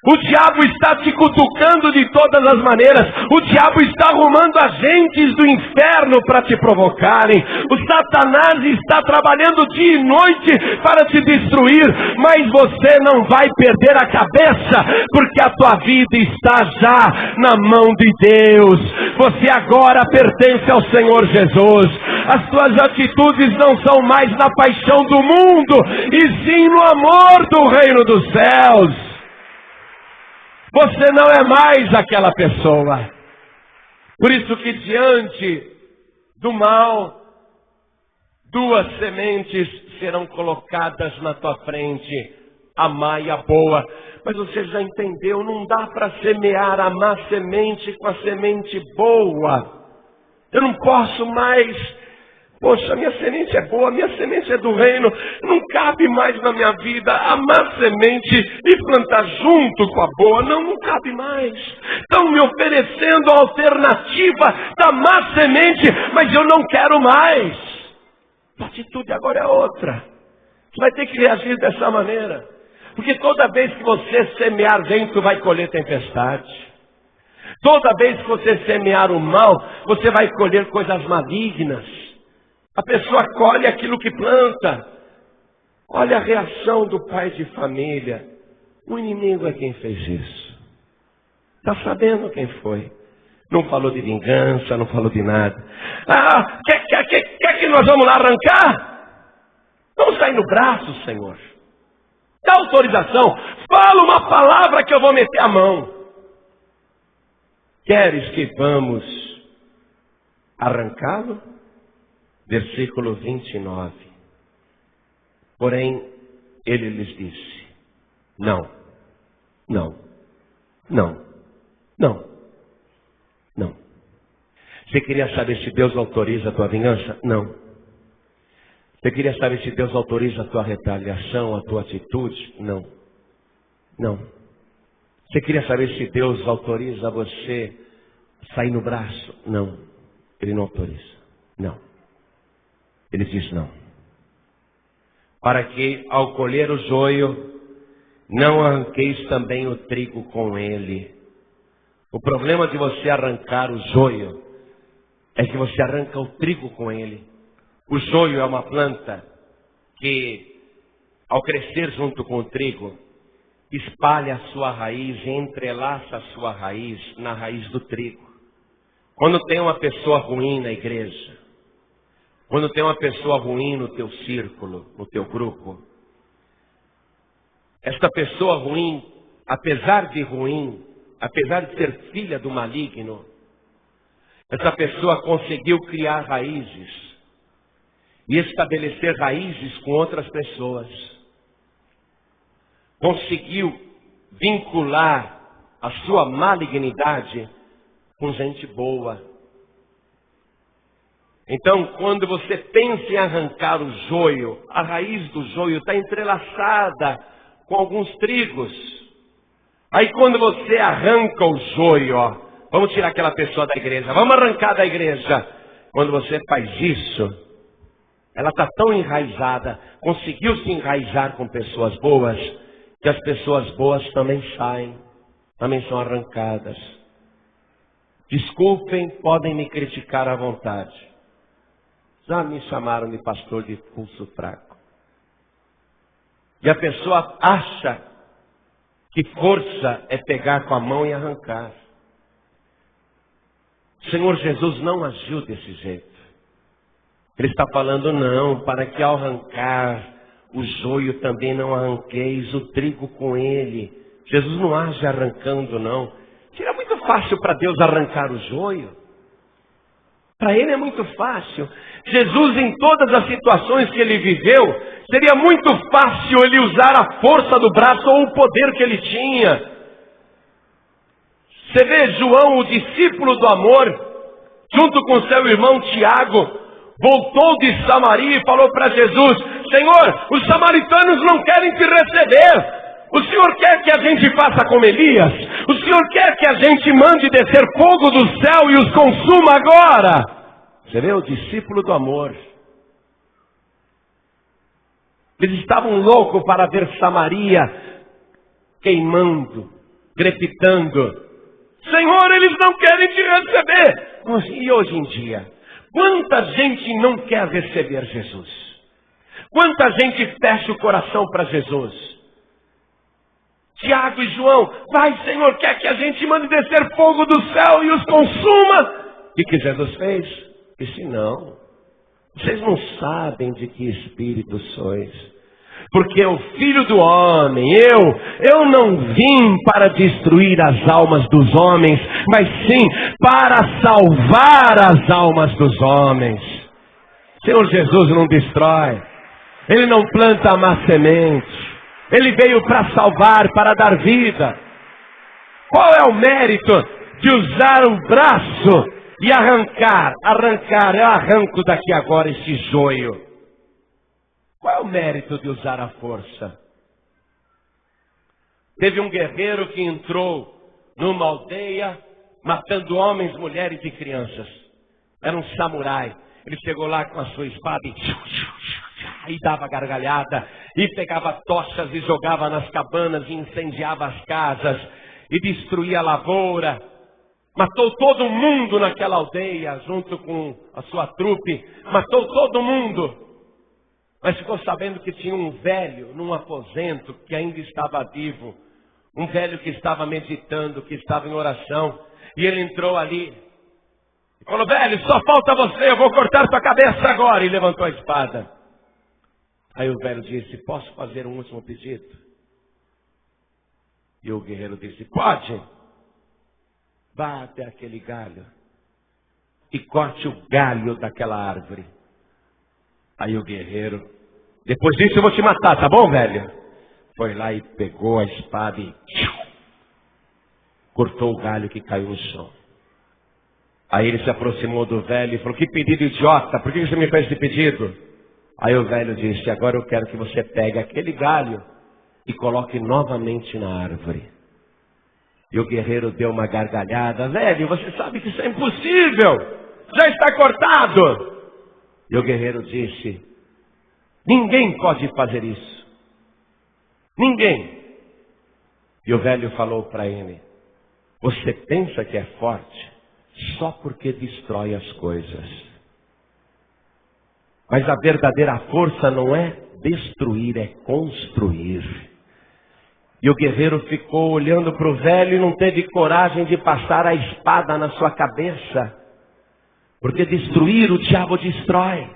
O diabo está te cutucando de todas as maneiras. O diabo está arrumando agentes do inferno para te provocarem. O Satanás está trabalhando dia e noite para te destruir. Mas você não vai perder a cabeça, porque a tua vida está já na mão de Deus. Você agora pertence ao Senhor Jesus. As tuas atitudes não são mais na paixão do mundo, e sim no amor do reino dos céus. Você não é mais aquela pessoa. Por isso que diante do mal, duas sementes serão colocadas na tua frente, a má e a boa. Mas você já entendeu, não dá para semear a má semente com a semente boa. Eu não posso mais... Poxa, minha semente é boa, minha semente é do reino, não cabe mais na minha vida a má semente e plantar junto com a boa, não cabe mais. Estão me oferecendo a alternativa da má semente, mas eu não quero mais. A atitude agora é outra. Você vai ter que reagir dessa maneira, porque toda vez que você semear vento, vai colher tempestade. Toda vez que você semear o mal, você vai colher coisas malignas. A pessoa colhe aquilo que planta. Olha a reação do pai de família. O inimigo é quem fez isso. Está sabendo quem foi. Não falou de vingança, não falou de nada. Quer que nós vamos lá arrancar? Vamos sair no braço, Senhor. Dá autorização. Fala uma palavra que eu vou meter a mão. Queres que vamos arrancá-lo? Versículo 29. Porém, ele lhes disse: não, não, não, não, não. Você queria saber se Deus autoriza a tua vingança? Não. Você queria saber se Deus autoriza a tua retaliação, a tua atitude? Não. Não. Você queria saber se Deus autoriza você sair no braço? Não. Ele não autoriza. Não. Ele diz não. Para que ao colher o joio, não arranqueis também o trigo com ele. O problema de você arrancar o joio é que você arranca o trigo com ele. O joio é uma planta que, ao crescer junto com o trigo, espalha a sua raiz e entrelaça a sua raiz na raiz do trigo. Quando tem uma pessoa ruim na igreja, quando tem uma pessoa ruim no teu círculo, no teu grupo, esta pessoa ruim, apesar de ser filha do maligno, essa pessoa conseguiu criar raízes e estabelecer raízes com outras pessoas. Conseguiu vincular a sua malignidade com gente boa. Então, quando você pensa em arrancar o joio, a raiz do joio está entrelaçada com alguns trigos. Aí quando você arranca o joio, vamos tirar aquela pessoa da igreja, vamos arrancar da igreja. Quando você faz isso, ela está tão enraizada, conseguiu se enraizar com pessoas boas, que as pessoas boas também saem, também são arrancadas. Desculpem, podem me criticar à vontade. Já me chamaram de pastor de pulso fraco. E a pessoa acha que força é pegar com a mão e arrancar. O Senhor Jesus não agiu desse jeito. Ele está falando não, para que ao arrancar o joio também não arranqueis o trigo com ele. Jesus não age arrancando não. Seria muito fácil para Deus arrancar o joio. Para ele é muito fácil. Jesus, em todas as situações que ele viveu, seria muito fácil ele usar a força do braço ou o poder que ele tinha. Você vê João, o discípulo do amor, junto com seu irmão Tiago, voltou de Samaria e falou para Jesus: Senhor, os samaritanos não querem te receber. O Senhor quer que a gente faça como Elias? O Senhor quer que a gente mande descer fogo do céu e os consuma agora? Você vê o discípulo do amor. Eles estavam loucos para ver Samaria queimando. crepitando: Senhor, eles não querem te receber. E hoje em dia, quanta gente não quer receber Jesus? Quanta gente fecha o coração para Jesus? Tiago e João: vai, Senhor, quer que a gente mande descer fogo do céu e os consuma? O que Jesus fez? Disse: não, vocês não sabem de que espírito sois. Porque o Filho do Homem, eu não vim para destruir as almas dos homens, mas sim para salvar as almas dos homens. Senhor Jesus não destrói, Ele não planta má semente, Ele veio para salvar, para dar vida. Qual é o mérito de usar o braço e arrancar? Eu arranco daqui agora esse joio. Qual é o mérito de usar a força? Teve um guerreiro que entrou numa aldeia matando homens, mulheres e crianças. Era um samurai. Ele chegou lá com a sua espada e dava gargalhada, e pegava tochas e jogava nas cabanas e incendiava as casas e destruía a lavoura. Matou todo mundo naquela aldeia junto com a sua trupe. Matou todo mundo. Mas ficou sabendo que tinha um velho num aposento que ainda estava vivo. Um velho que estava meditando, que estava em oração. E ele entrou ali e falou: velho, só falta você, eu vou cortar tua cabeça agora. E levantou a espada. Aí o velho disse: posso fazer um último pedido? E o guerreiro disse: pode. Vá até aquele galho e corte o galho daquela árvore. Aí o guerreiro: depois disso eu vou te matar, tá bom, velho? Foi lá e pegou a espada e cortou o galho que caiu no chão. Aí ele se aproximou do velho e falou: que pedido idiota, por que você me fez esse pedido? Aí o velho disse: agora eu quero que você pegue aquele galho e coloque novamente na árvore. E o guerreiro deu uma gargalhada: velho, você sabe que isso é impossível, já está cortado. E o guerreiro disse: ninguém pode fazer isso. Ninguém. E o velho falou para ele: você pensa que é forte só porque destrói as coisas. Mas a verdadeira força não é destruir, é construir. E o guerreiro ficou olhando para o velho e não teve coragem de passar a espada na sua cabeça. Porque destruir, o diabo destrói.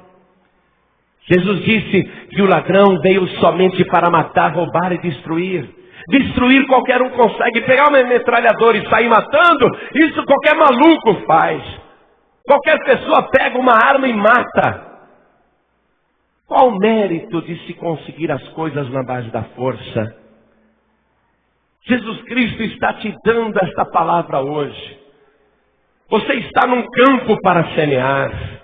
Jesus disse que o ladrão veio somente para matar, roubar e destruir. Destruir qualquer um consegue. Pegar uma metralhadora e sair matando, isso qualquer maluco faz. Qualquer pessoa pega uma arma e mata. Qual o mérito de se conseguir as coisas na base da força? Jesus Cristo está te dando esta palavra hoje. Você está num campo para semear.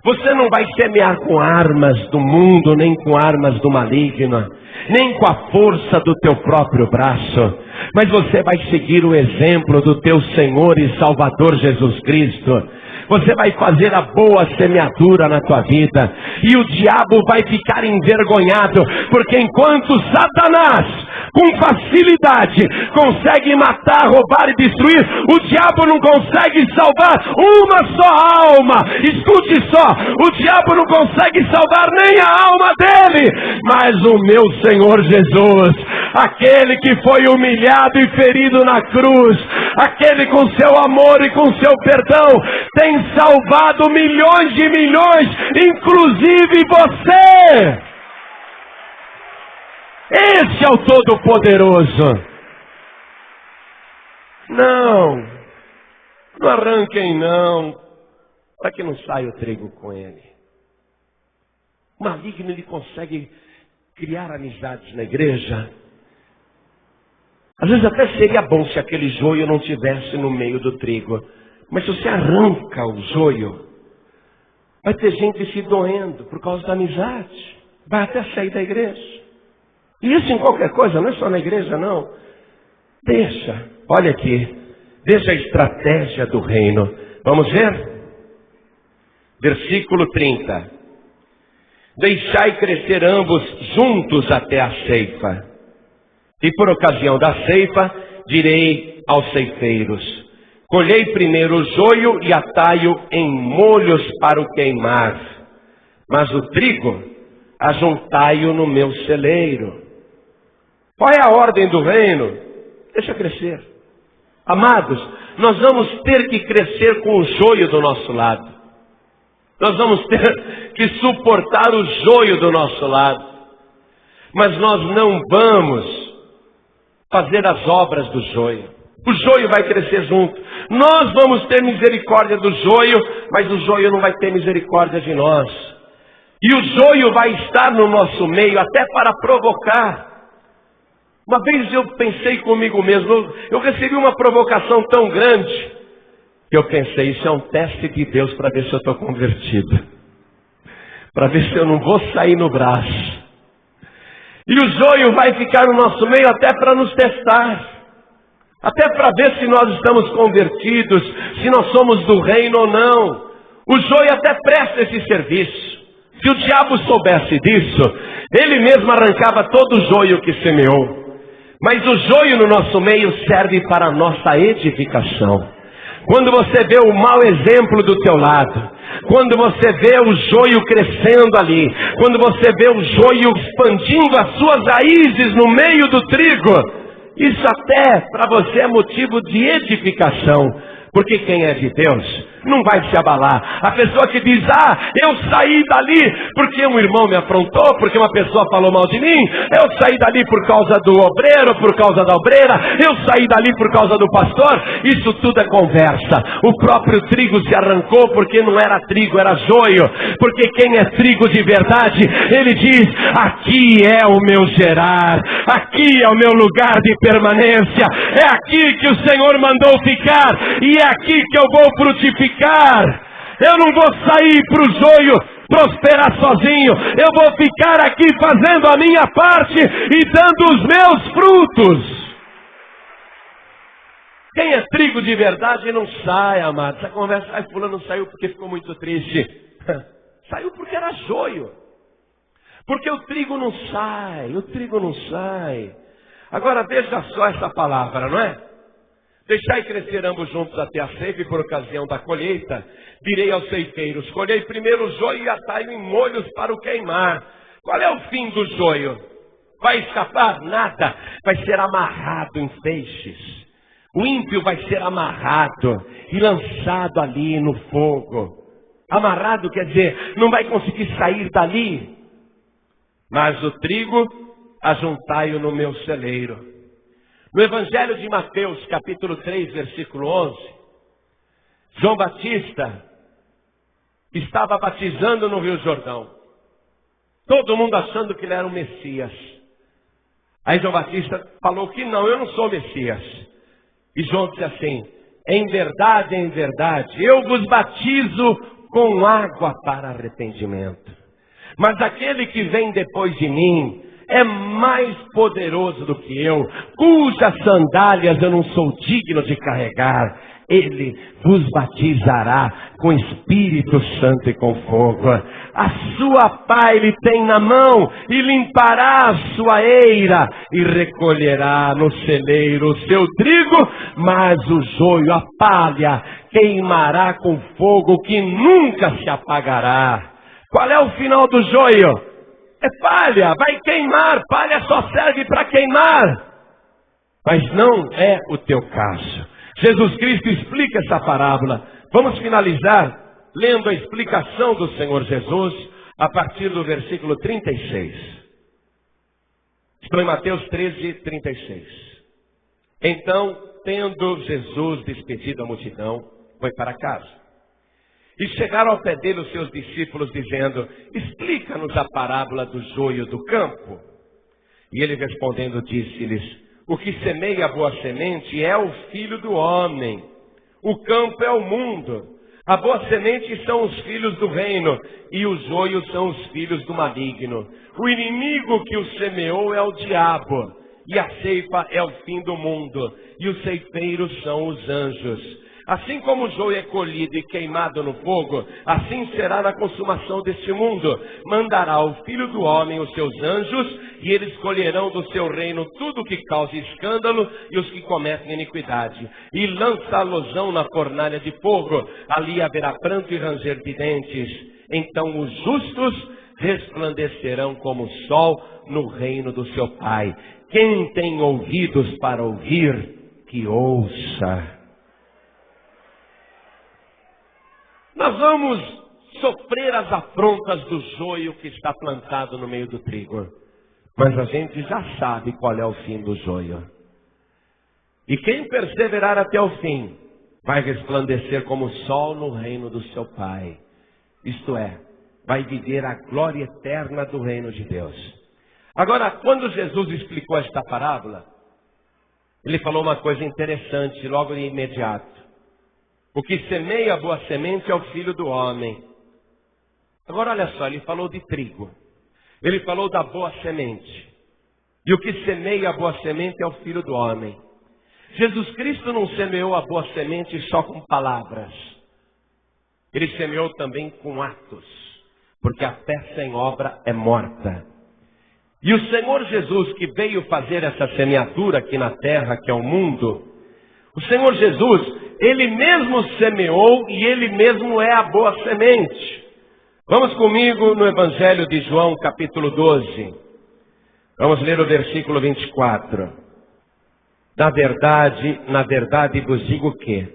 Você não vai semear com armas do mundo, nem com armas do maligno, nem com a força do teu próprio braço. Mas você vai seguir o exemplo do teu Senhor e Salvador Jesus Cristo. Você vai fazer a boa semeadura na tua vida. E o diabo vai ficar envergonhado. Porque enquanto Satanás, com facilidade, consegue matar, roubar e destruir, o diabo não consegue salvar uma só alma. Escute só, o diabo não consegue salvar nem a alma dele. Mas o meu Senhor Jesus, aquele que foi humilhado e ferido na cruz, aquele com seu amor e com seu perdão, tem salvado milhões de milhões, inclusive você. Esse é o Todo-Poderoso. Não arranquem não, para que não saia o trigo com ele. O maligno, ele consegue criar amizades na igreja. Às vezes até seria bom se aquele joio não tivesse no meio do trigo. Mas se você arranca o joio, vai ter gente se doendo por causa da amizade. Vai até sair da igreja. E isso em qualquer coisa, não é só na igreja não. Deixa, olha aqui, deixa a estratégia do reino. Vamos ver? Versículo 30. Deixai crescer ambos juntos até a ceifa. E por ocasião da ceifa, direi aos ceifeiros: colhei primeiro o joio e atai-o em molhos para o queimar, mas o trigo ajuntai-o no meu celeiro. Qual é a ordem do reino? Deixa crescer. Amados, nós vamos ter que crescer com o joio do nosso lado. Nós vamos ter que suportar o joio do nosso lado. Mas nós não vamos fazer as obras do joio. O joio vai crescer junto. Nós vamos ter misericórdia do joio, mas o joio não vai ter misericórdia de nós. E o joio vai estar no nosso meio até para provocar. Uma vez eu pensei comigo mesmo, eu recebi uma provocação tão grande, que eu pensei, isso é um teste de Deus para ver se eu estou convertido. Para ver se eu não vou sair no braço. E o joio vai ficar no nosso meio até para nos testar. Até para ver se nós estamos convertidos, se nós somos do reino ou não. O joio até presta esse serviço. Se o diabo soubesse disso, ele mesmo arrancava todo o joio que semeou. Mas o joio no nosso meio serve para a nossa edificação. Quando você vê o mau exemplo do teu lado, quando você vê o joio crescendo ali, quando você vê o joio expandindo as suas raízes no meio do trigo, isso até para você é motivo de edificação. Porque quem é de Deus não vai se abalar. A pessoa que diz, eu saí dali porque um irmão me afrontou, porque uma pessoa falou mal de mim, eu saí dali por causa do obreiro, por causa da obreira, eu saí dali por causa do pastor, isso tudo é conversa. O próprio trigo se arrancou porque não era trigo, era joio. Porque quem é trigo de verdade, ele diz, aqui é o meu gerar, aqui é o meu lugar de permanência, é aqui que o Senhor mandou ficar, e é aqui que eu vou frutificar. Eu não vou sair para o joio prosperar sozinho. Eu vou ficar aqui fazendo a minha parte e dando os meus frutos. Quem é trigo de verdade não sai, amado. Essa conversa, fulano saiu porque ficou muito triste. Saiu porque era joio. Porque o trigo não sai, o trigo não sai. Agora veja só essa palavra, não é? Deixai crescer ambos juntos até a ceifa, e por ocasião da colheita, direi aos ceifeiros, colhei primeiro o joio e atai-o em molhos para o queimar. Qual é o fim do joio? Vai escapar? Nada. Vai ser amarrado em feixes. O ímpio vai ser amarrado e lançado ali no fogo. Amarrado quer dizer, não vai conseguir sair dali. Mas o trigo, ajuntai-o no meu celeiro. No Evangelho de Mateus, capítulo 3, versículo 11, João Batista estava batizando no Rio Jordão. Todo mundo achando que ele era o Messias. Aí João Batista falou que não, eu não sou o Messias. E João disse assim, em verdade, eu vos batizo com água para arrependimento. Mas aquele que vem depois de mim é mais poderoso do que eu, cujas sandálias eu não sou digno de carregar. Ele vos batizará com Espírito Santo e com fogo. A sua pá ele tem na mão e limpará a sua eira e recolherá no celeiro o seu trigo, mas o joio, a palha, queimará com fogo que nunca se apagará. Qual é o final do joio? É palha, vai queimar, palha só serve para queimar. Mas não é o teu caso. Jesus Cristo explica essa parábola. Vamos finalizar lendo a explicação do Senhor Jesus a partir do versículo 36. Estou em Mateus 13, 36. Então, tendo Jesus despedido a multidão, foi para casa. E chegaram ao pé dele os seus discípulos, dizendo, explica-nos a parábola do joio do campo. E ele respondendo disse-lhes, o que semeia a boa semente é o Filho do homem. O campo é o mundo. A boa semente são os filhos do reino, e o joio são os filhos do maligno. O inimigo que o semeou é o diabo, e a ceifa é o fim do mundo, e os ceifeiros são os anjos. Assim como o joio é colhido e queimado no fogo, assim será na consumação deste mundo. Mandará o Filho do Homem os seus anjos, e eles colherão do seu reino tudo que cause escândalo e os que cometem iniquidade. E lançá-los-ão na fornalha de fogo. Ali haverá pranto e ranger de dentes. Então os justos resplandecerão como o sol no reino do seu Pai. Quem tem ouvidos para ouvir, que ouça. Nós vamos sofrer as afrontas do joio que está plantado no meio do trigo. Mas a gente já sabe qual é o fim do joio. E quem perseverar até o fim, vai resplandecer como o sol no reino do seu Pai. Isto é, vai viver a glória eterna do reino de Deus. Agora, quando Jesus explicou esta parábola, ele falou uma coisa interessante logo de imediato. O que semeia a boa semente é o Filho do Homem. Agora olha só, ele falou de trigo. Ele falou da boa semente. E o que semeia a boa semente é o Filho do Homem. Jesus Cristo não semeou a boa semente só com palavras. Ele semeou também com atos. Porque a fé sem obra é morta. E o Senhor Jesus, que veio fazer essa semeadura aqui na terra, que é o mundo, o Senhor Jesus, Ele mesmo semeou e Ele mesmo é a boa semente. Vamos comigo no Evangelho de João, capítulo 12. Vamos ler o versículo 24. Na verdade vos digo que,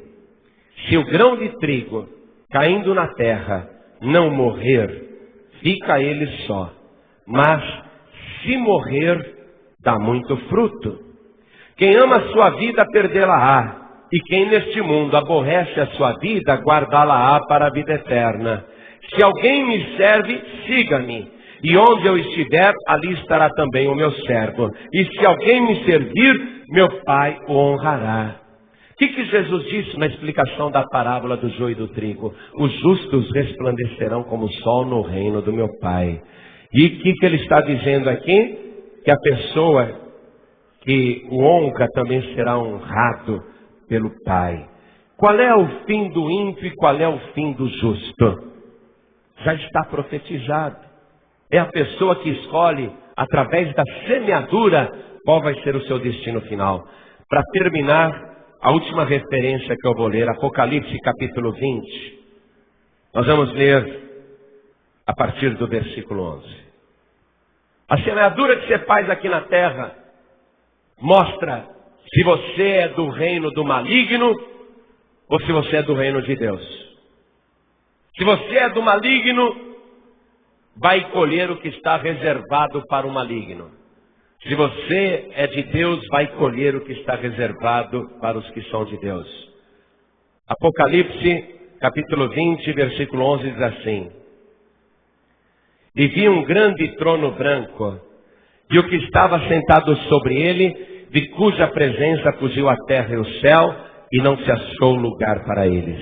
se o grão de trigo, caindo na terra, não morrer, fica ele só. Mas, se morrer, dá muito fruto. Quem ama a sua vida, perdê-la-á. E quem neste mundo aborrece a sua vida, guardá-la-á para a vida eterna. Se alguém me serve, siga-me. E onde eu estiver, ali estará também o meu servo. E se alguém me servir, meu Pai o honrará. O que Jesus disse na explicação da parábola do joio e do trigo? Os justos resplandecerão como o sol no reino do meu Pai. E o que ele está dizendo aqui? Que a pessoa que o honra também será honrado pelo Pai. Qual é o fim do ímpio e qual é o fim do justo? Já está profetizado. É a pessoa que escolhe, através da semeadura, qual vai ser o seu destino final. Para terminar, a última referência que eu vou ler, Apocalipse capítulo 20. Nós vamos ler a partir do versículo 11. A semeadura que você faz aqui na terra mostra se você é do reino do maligno ou se você é do reino de Deus. Se você é do maligno, vai colher o que está reservado para o maligno. Se você é de Deus, vai colher o que está reservado para os que são de Deus. Apocalipse, capítulo 20, versículo 11, diz assim: E vi um grande trono branco, e o que estava sentado sobre ele, de cuja presença fugiu a terra e o céu, e não se achou lugar para eles.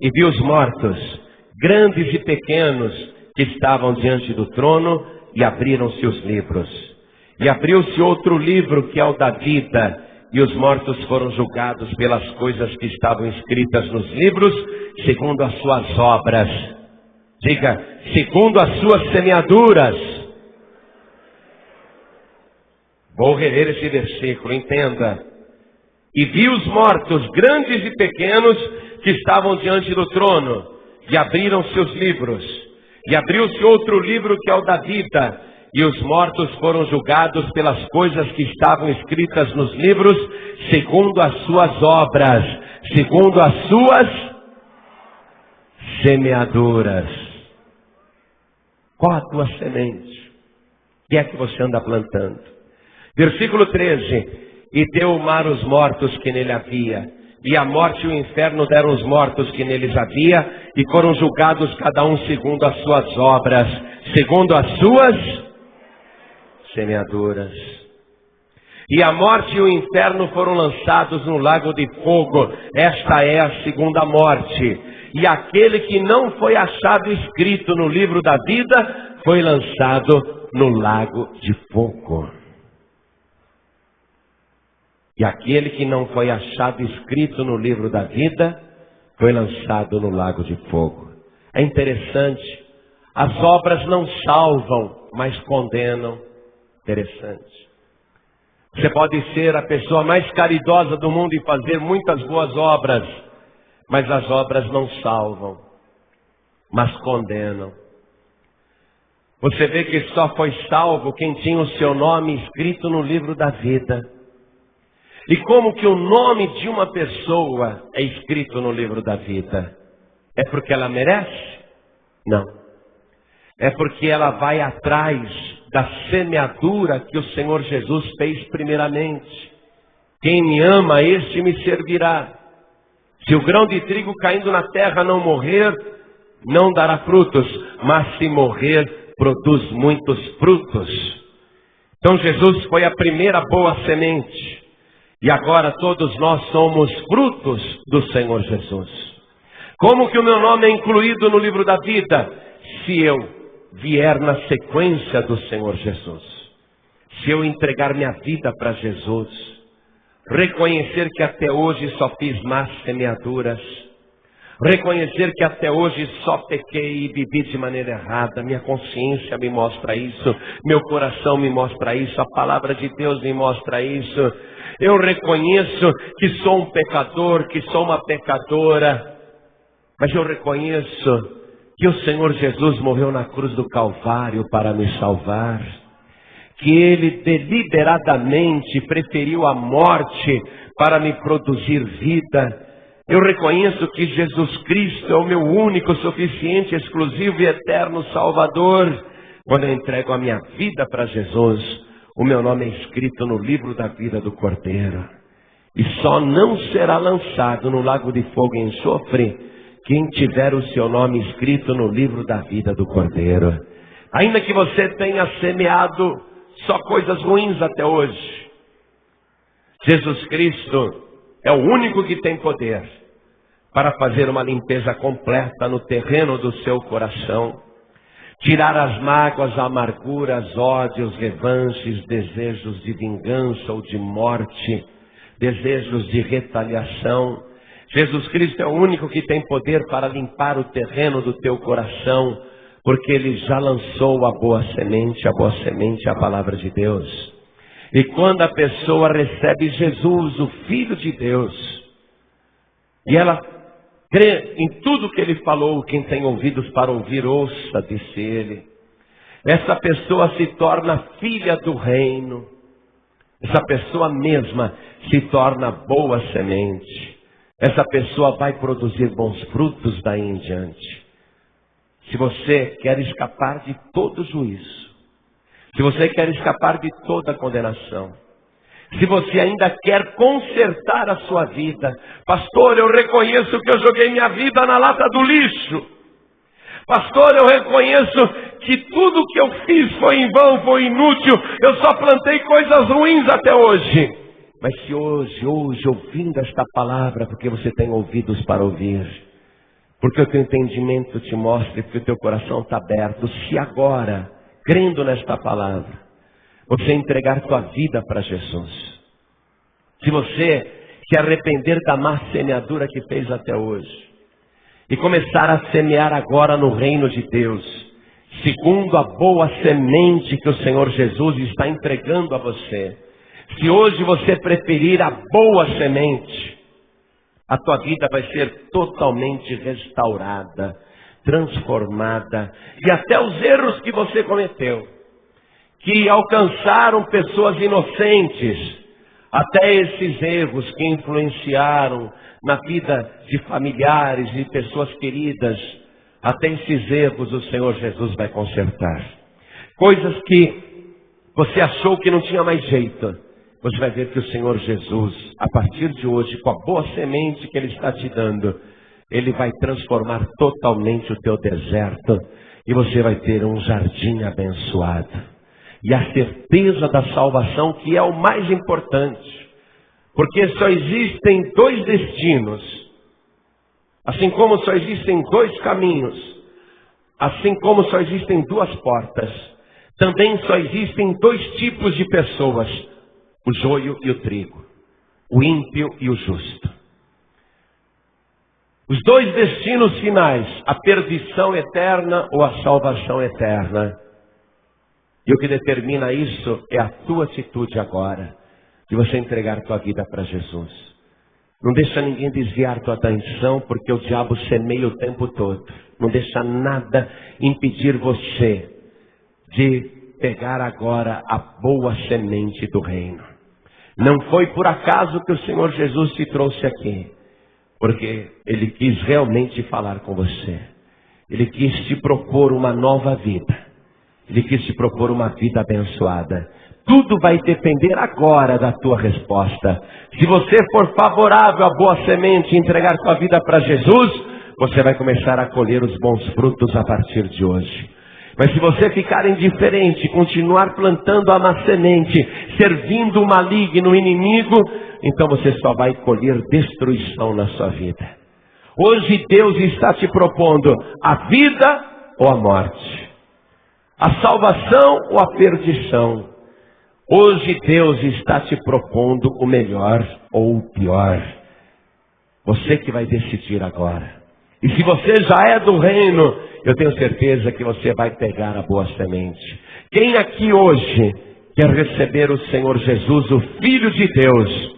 E vi os mortos, grandes e pequenos, que estavam diante do trono, e abriram-se os livros. E abriu-se outro livro, que é o da vida, e os mortos foram julgados pelas coisas que estavam escritas nos livros, segundo as suas obras. Diga, segundo as suas semeaduras. Vou reler esse versículo, entenda. E vi os mortos, grandes e pequenos, que estavam diante do trono, e abriram-se os livros. E abriu-se outro livro, que é o da vida, e os mortos foram julgados pelas coisas que estavam escritas nos livros, segundo as suas obras, segundo as suas semeaduras. Qual a tua semente? O que é que você anda plantando? Versículo 13. E deu o mar os mortos que nele havia, e a morte e o inferno deram os mortos que neles havia, e foram julgados cada um segundo as suas obras, segundo as suas semeaduras. E a morte e o inferno foram lançados no lago de fogo. Esta é a segunda morte. E aquele que não foi achado escrito no livro da vida, foi lançado no lago de fogo. E aquele que não foi achado escrito no livro da vida, foi lançado no lago de fogo. É interessante, as obras não salvam, mas condenam. Interessante. Você pode ser a pessoa mais caridosa do mundo e fazer muitas boas obras, mas as obras não salvam, mas condenam. Você vê que só foi salvo quem tinha o seu nome escrito no livro da vida. E como que o nome de uma pessoa é escrito no livro da vida? É porque ela merece? Não. É porque ela vai atrás da semeadura que o Senhor Jesus fez primeiramente. Quem me ama, este me servirá. Se o grão de trigo caindo na terra não morrer, não dará frutos, mas se morrer, produz muitos frutos. Então Jesus foi a primeira boa semente. E agora todos nós somos frutos do Senhor Jesus. Como que o meu nome é incluído no livro da vida? Se eu vier na sequência do Senhor Jesus. Se eu entregar minha vida para Jesus. Reconhecer que até hoje só fiz más semeaduras. Reconhecer que até hoje só pequei e vivi de maneira errada. Minha consciência me mostra isso. Meu coração me mostra isso. A palavra de Deus me mostra isso. Eu reconheço que sou um pecador, que sou uma pecadora. Mas eu reconheço que o Senhor Jesus morreu na cruz do Calvário para me salvar. Que Ele deliberadamente preferiu a morte para me produzir vida. Eu reconheço que Jesus Cristo é o meu único, suficiente, exclusivo e eterno Salvador. Quando eu entrego a minha vida para Jesus, o meu nome é escrito no livro da vida do Cordeiro. E só não será lançado no lago de fogo e enxofre quem tiver o seu nome escrito no livro da vida do Cordeiro. Ainda que você tenha semeado só coisas ruins até hoje, Jesus Cristo é o único que tem poder para fazer uma limpeza completa no terreno do seu coração. Tirar as mágoas, amarguras, ódios, revanches, desejos de vingança ou de morte, desejos de retaliação. Jesus Cristo é o único que tem poder para limpar o terreno do teu coração, porque Ele já lançou a boa semente é a palavra de Deus. E quando a pessoa recebe Jesus, o Filho de Deus, e ela crê em tudo que Ele falou, quem tem ouvidos para ouvir, ouça, disse Ele. Essa pessoa se torna filha do reino. Essa pessoa mesma se torna boa semente. Essa pessoa vai produzir bons frutos daí em diante. Se você quer escapar de todo juízo, se você quer escapar de toda condenação, se você ainda quer consertar a sua vida, pastor, eu reconheço que eu joguei minha vida na lata do lixo. Pastor, eu reconheço que tudo que eu fiz foi em vão, foi inútil, eu só plantei coisas ruins até hoje. Mas se hoje, ouvindo esta palavra, porque você tem ouvidos para ouvir, porque o teu entendimento te mostra, porque o teu coração está aberto, se agora, crendo nesta palavra, você entregar tua vida para Jesus, se você se arrepender da má semeadura que fez até hoje, e começar a semear agora no reino de Deus, segundo a boa semente que o Senhor Jesus está entregando a você, se hoje você preferir a boa semente, a tua vida vai ser totalmente restaurada, transformada, e até os erros que você cometeu, que alcançaram pessoas inocentes, até esses erros que influenciaram na vida de familiares e pessoas queridas, até esses erros o Senhor Jesus vai consertar. Coisas que você achou que não tinha mais jeito, você vai ver que o Senhor Jesus, a partir de hoje, com a boa semente que Ele está te dando, Ele vai transformar totalmente o teu deserto, e você vai ter um jardim abençoado. E a certeza da salvação, que é o mais importante, porque só existem dois destinos, assim como só existem dois caminhos, assim como só existem duas portas, também só existem dois tipos de pessoas, o joio e o trigo. o ímpio e o justo. Os dois destinos finais, a perdição eterna ou a salvação eterna. E o que determina isso é a tua atitude agora, de você entregar tua vida para Jesus. Não deixa ninguém desviar tua atenção, porque o diabo semeia o tempo todo. Não deixa nada impedir você de pegar agora a boa semente do reino. Não foi por acaso que o Senhor Jesus te trouxe aqui, porque Ele quis realmente falar com você. Ele quis te propor uma nova vida. Ele quis te propor uma vida abençoada. Tudo vai depender agora da tua resposta. Se você for favorável à boa semente e entregar sua vida para Jesus, você vai começar a colher os bons frutos a partir de hoje. Mas se você ficar indiferente, continuar plantando a má semente, servindo o maligno, o inimigo, então você só vai colher destruição na sua vida. Hoje Deus está te propondo a vida ou a morte, a salvação ou a perdição. Hoje Deus está te propondo o melhor ou o pior. Você que vai decidir agora. E se você já é do reino, eu tenho certeza que você vai pegar a boa semente. Quem aqui hoje quer receber o Senhor Jesus, o Filho de Deus?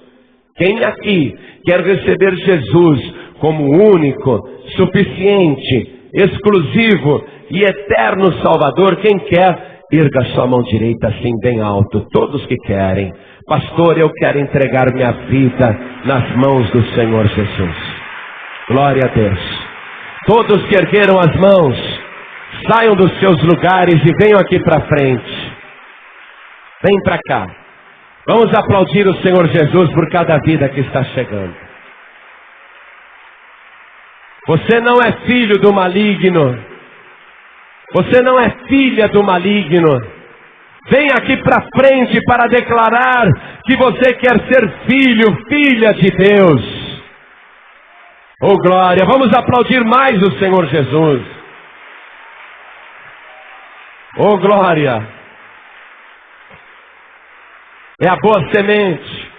Quem aqui quer receber Jesus como único, suficiente, exclusivo e eterno Salvador? Quem quer, erga sua mão direita assim bem alto. Todos que querem. Pastor, eu quero entregar minha vida nas mãos do Senhor Jesus. Glória a Deus. Todos que ergueram as mãos, saiam dos seus lugares e venham aqui para frente. Vem para cá. Vamos aplaudir o Senhor Jesus por cada vida que está chegando. Você não é filho do maligno. Você não é filha do maligno. Vem aqui para frente para declarar que você quer ser filho, filha de Deus. Oh glória, vamos aplaudir mais o Senhor Jesus. Oh glória. É a boa semente.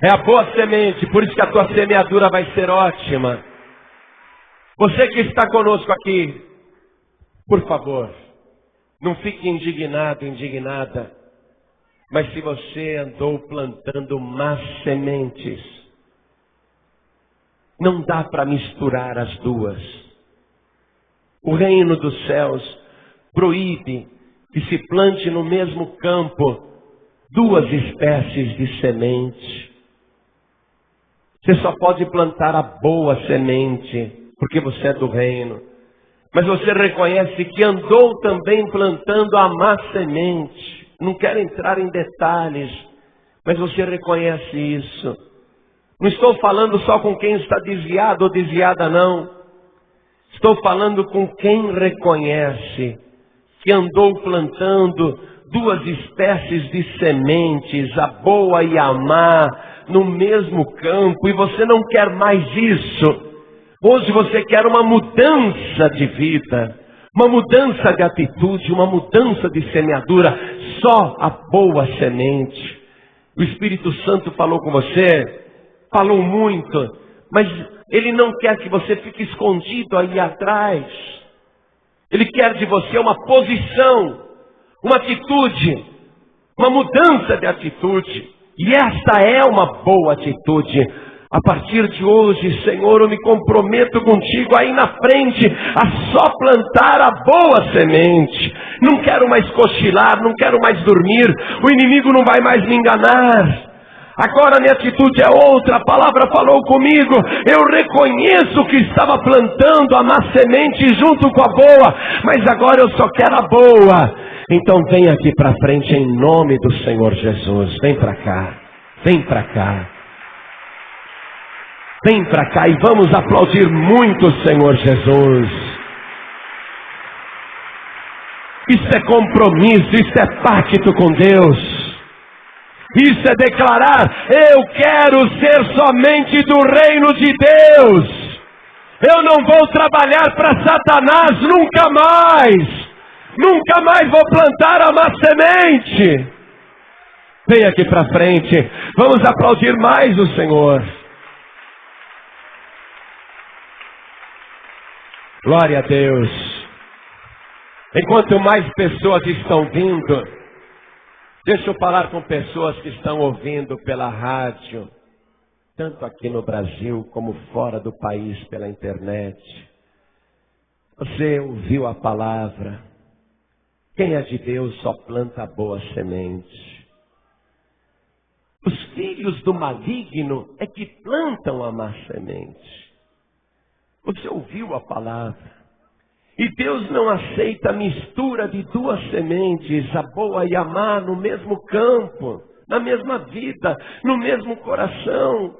É a boa semente, por isso que a tua semeadura vai ser ótima. Você que está conosco aqui, por favor, não fique indignado, indignada. Mas se você andou plantando más sementes, não dá para misturar as duas. O reino dos céus proíbe que se plante no mesmo campo duas espécies de semente. Você só pode plantar a boa semente, porque você é do reino. Mas você reconhece que andou também plantando a má semente. Não quero entrar em detalhes, mas você reconhece isso. Não estou falando só com quem está desviado ou desviada, não. Estou falando com quem reconhece que andou plantando duas espécies de sementes, a boa e a má, no mesmo campo, e você não quer mais isso. Hoje você quer uma mudança de vida, uma mudança de atitude, uma mudança de semeadura, só a boa semente. O Espírito Santo falou com você? Falou muito, mas Ele não quer que você fique escondido aí atrás. Ele quer de você uma posição, uma atitude, uma mudança de atitude. E esta é uma boa atitude. A partir de hoje, Senhor, eu me comprometo contigo aí na frente a só plantar a boa semente. Não quero mais cochilar, não quero mais dormir. O inimigo não vai mais me enganar. Agora minha atitude é outra, a palavra falou comigo, eu reconheço que estava plantando a má semente junto com a boa, mas agora eu só quero a boa. Então vem aqui para frente em nome do Senhor Jesus, vem para cá, vem para cá. Vem para cá e vamos aplaudir muito o Senhor Jesus. Isso é compromisso, isso é pacto com Deus. Isso é declarar, eu quero ser somente do reino de Deus. Eu não vou trabalhar para Satanás nunca mais. Nunca mais vou plantar a má semente. Vem aqui para frente. Vamos aplaudir mais o Senhor. Glória a Deus. Enquanto mais pessoas estão vindo, deixa eu falar com pessoas que estão ouvindo pela rádio, tanto aqui no Brasil como fora do país pela internet. Você ouviu a palavra. Quem é de Deus só planta boa semente. Os filhos do maligno é que plantam a má semente. Você ouviu a palavra. E Deus não aceita a mistura de duas sementes, a boa e a má, no mesmo campo, na mesma vida, no mesmo coração.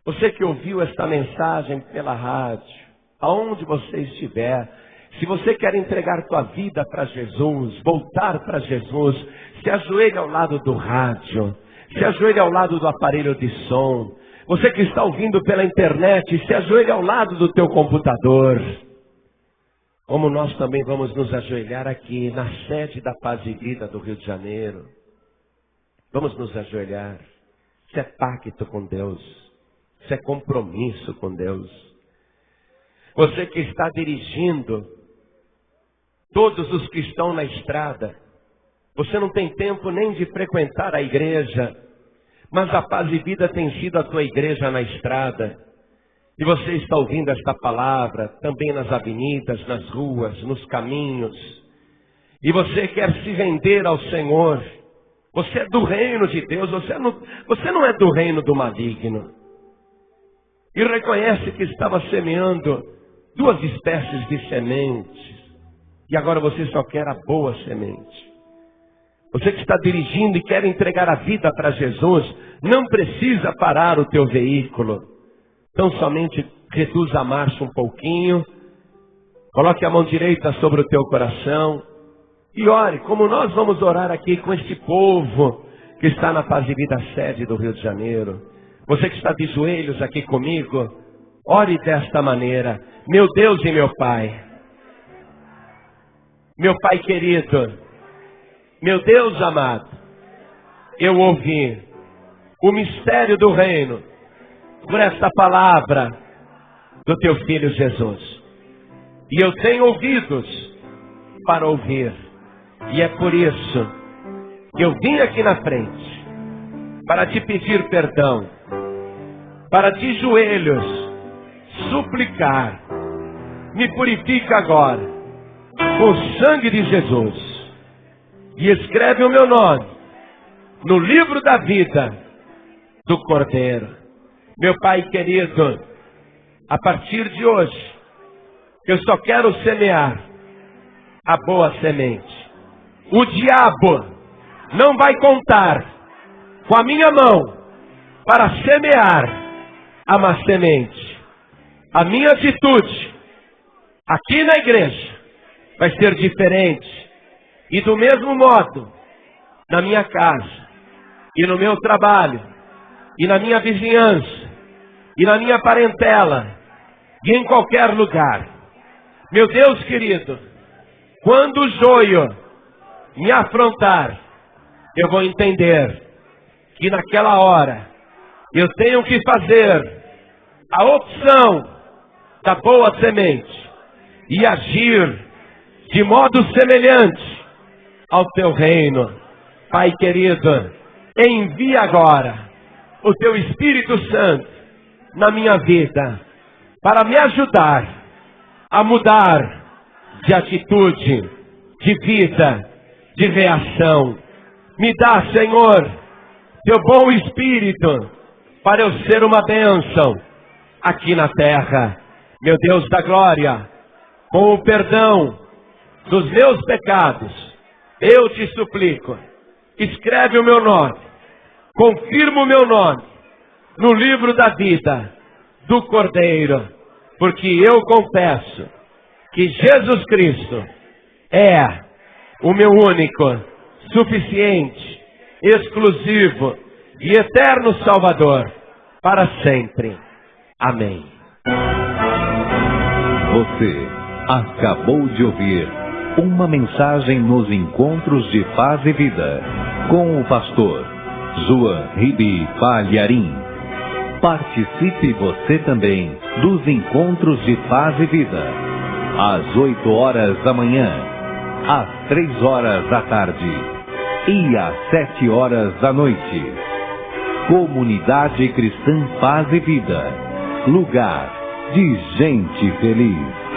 Você que ouviu esta mensagem pela rádio, aonde você estiver, se você quer entregar tua vida para Jesus, voltar para Jesus, se ajoelhe ao lado do rádio, se ajoelhe ao lado do aparelho de som. Você que está ouvindo pela internet, se ajoelhe ao lado do teu computador. Como nós também vamos nos ajoelhar aqui na sede da Paz e Vida do Rio de Janeiro. Vamos nos ajoelhar. Isso é pacto com Deus. Isso é compromisso com Deus. Você que está dirigindo, todos os que estão na estrada, você não tem tempo nem de frequentar a igreja, mas a Paz e Vida tem sido a tua igreja na estrada. E você está ouvindo esta palavra também nas avenidas, nas ruas, nos caminhos. E você quer se vender ao Senhor. Você é do reino de Deus, você não é do reino do maligno. E reconhece que estava semeando duas espécies de sementes. E agora você só quer a boa semente. Você que está dirigindo e quer entregar a vida para Jesus, não precisa parar o teu veículo. Então somente reduz a marcha um pouquinho, coloque a mão direita sobre o teu coração e ore, como nós vamos orar aqui com este povo que está na Paz e Vida sede do Rio de Janeiro. Você que está de joelhos aqui comigo, ore desta maneira: meu Deus e meu Pai querido, meu Deus amado, eu ouvi o mistério do reino por esta palavra do teu Filho Jesus. E eu tenho ouvidos para ouvir. E é por isso que eu vim aqui na frente para te pedir perdão, para de joelhos suplicar. Me purifica agora com o sangue de Jesus e escreve o meu nome no livro da vida do Cordeiro. Meu Pai querido, a partir de hoje, eu só quero semear a boa semente. O diabo não vai contar com a minha mão para semear a má semente. A minha atitude aqui na igreja vai ser diferente. E do mesmo modo, na minha casa, e no meu trabalho, e na minha vizinhança, e na minha parentela, e em qualquer lugar. Meu Deus querido, quando o joio me afrontar, eu vou entender que naquela hora eu tenho que fazer a opção da boa semente e agir de modo semelhante ao teu reino. Pai querido, envia agora o teu Espírito Santo na minha vida, para me ajudar a mudar de atitude, de vida, de reação. Me dá, Senhor, teu bom Espírito, para eu ser uma bênção aqui na terra. Meu Deus da glória, com o perdão dos meus pecados, eu te suplico, escreve o meu nome, confirma o meu nome no livro da vida do Cordeiro, porque eu confesso que Jesus Cristo é o meu único, suficiente, exclusivo e eterno Salvador para sempre. Amém. Você acabou de ouvir uma mensagem nos Encontros de Paz e Vida. com o pastor João Ribe Palharim. Participe você também dos encontros de paz e vida, às 8 horas da manhã, às 3 horas da tarde e às 7 horas da noite. Comunidade Cristã Paz e Vida, lugar de gente feliz.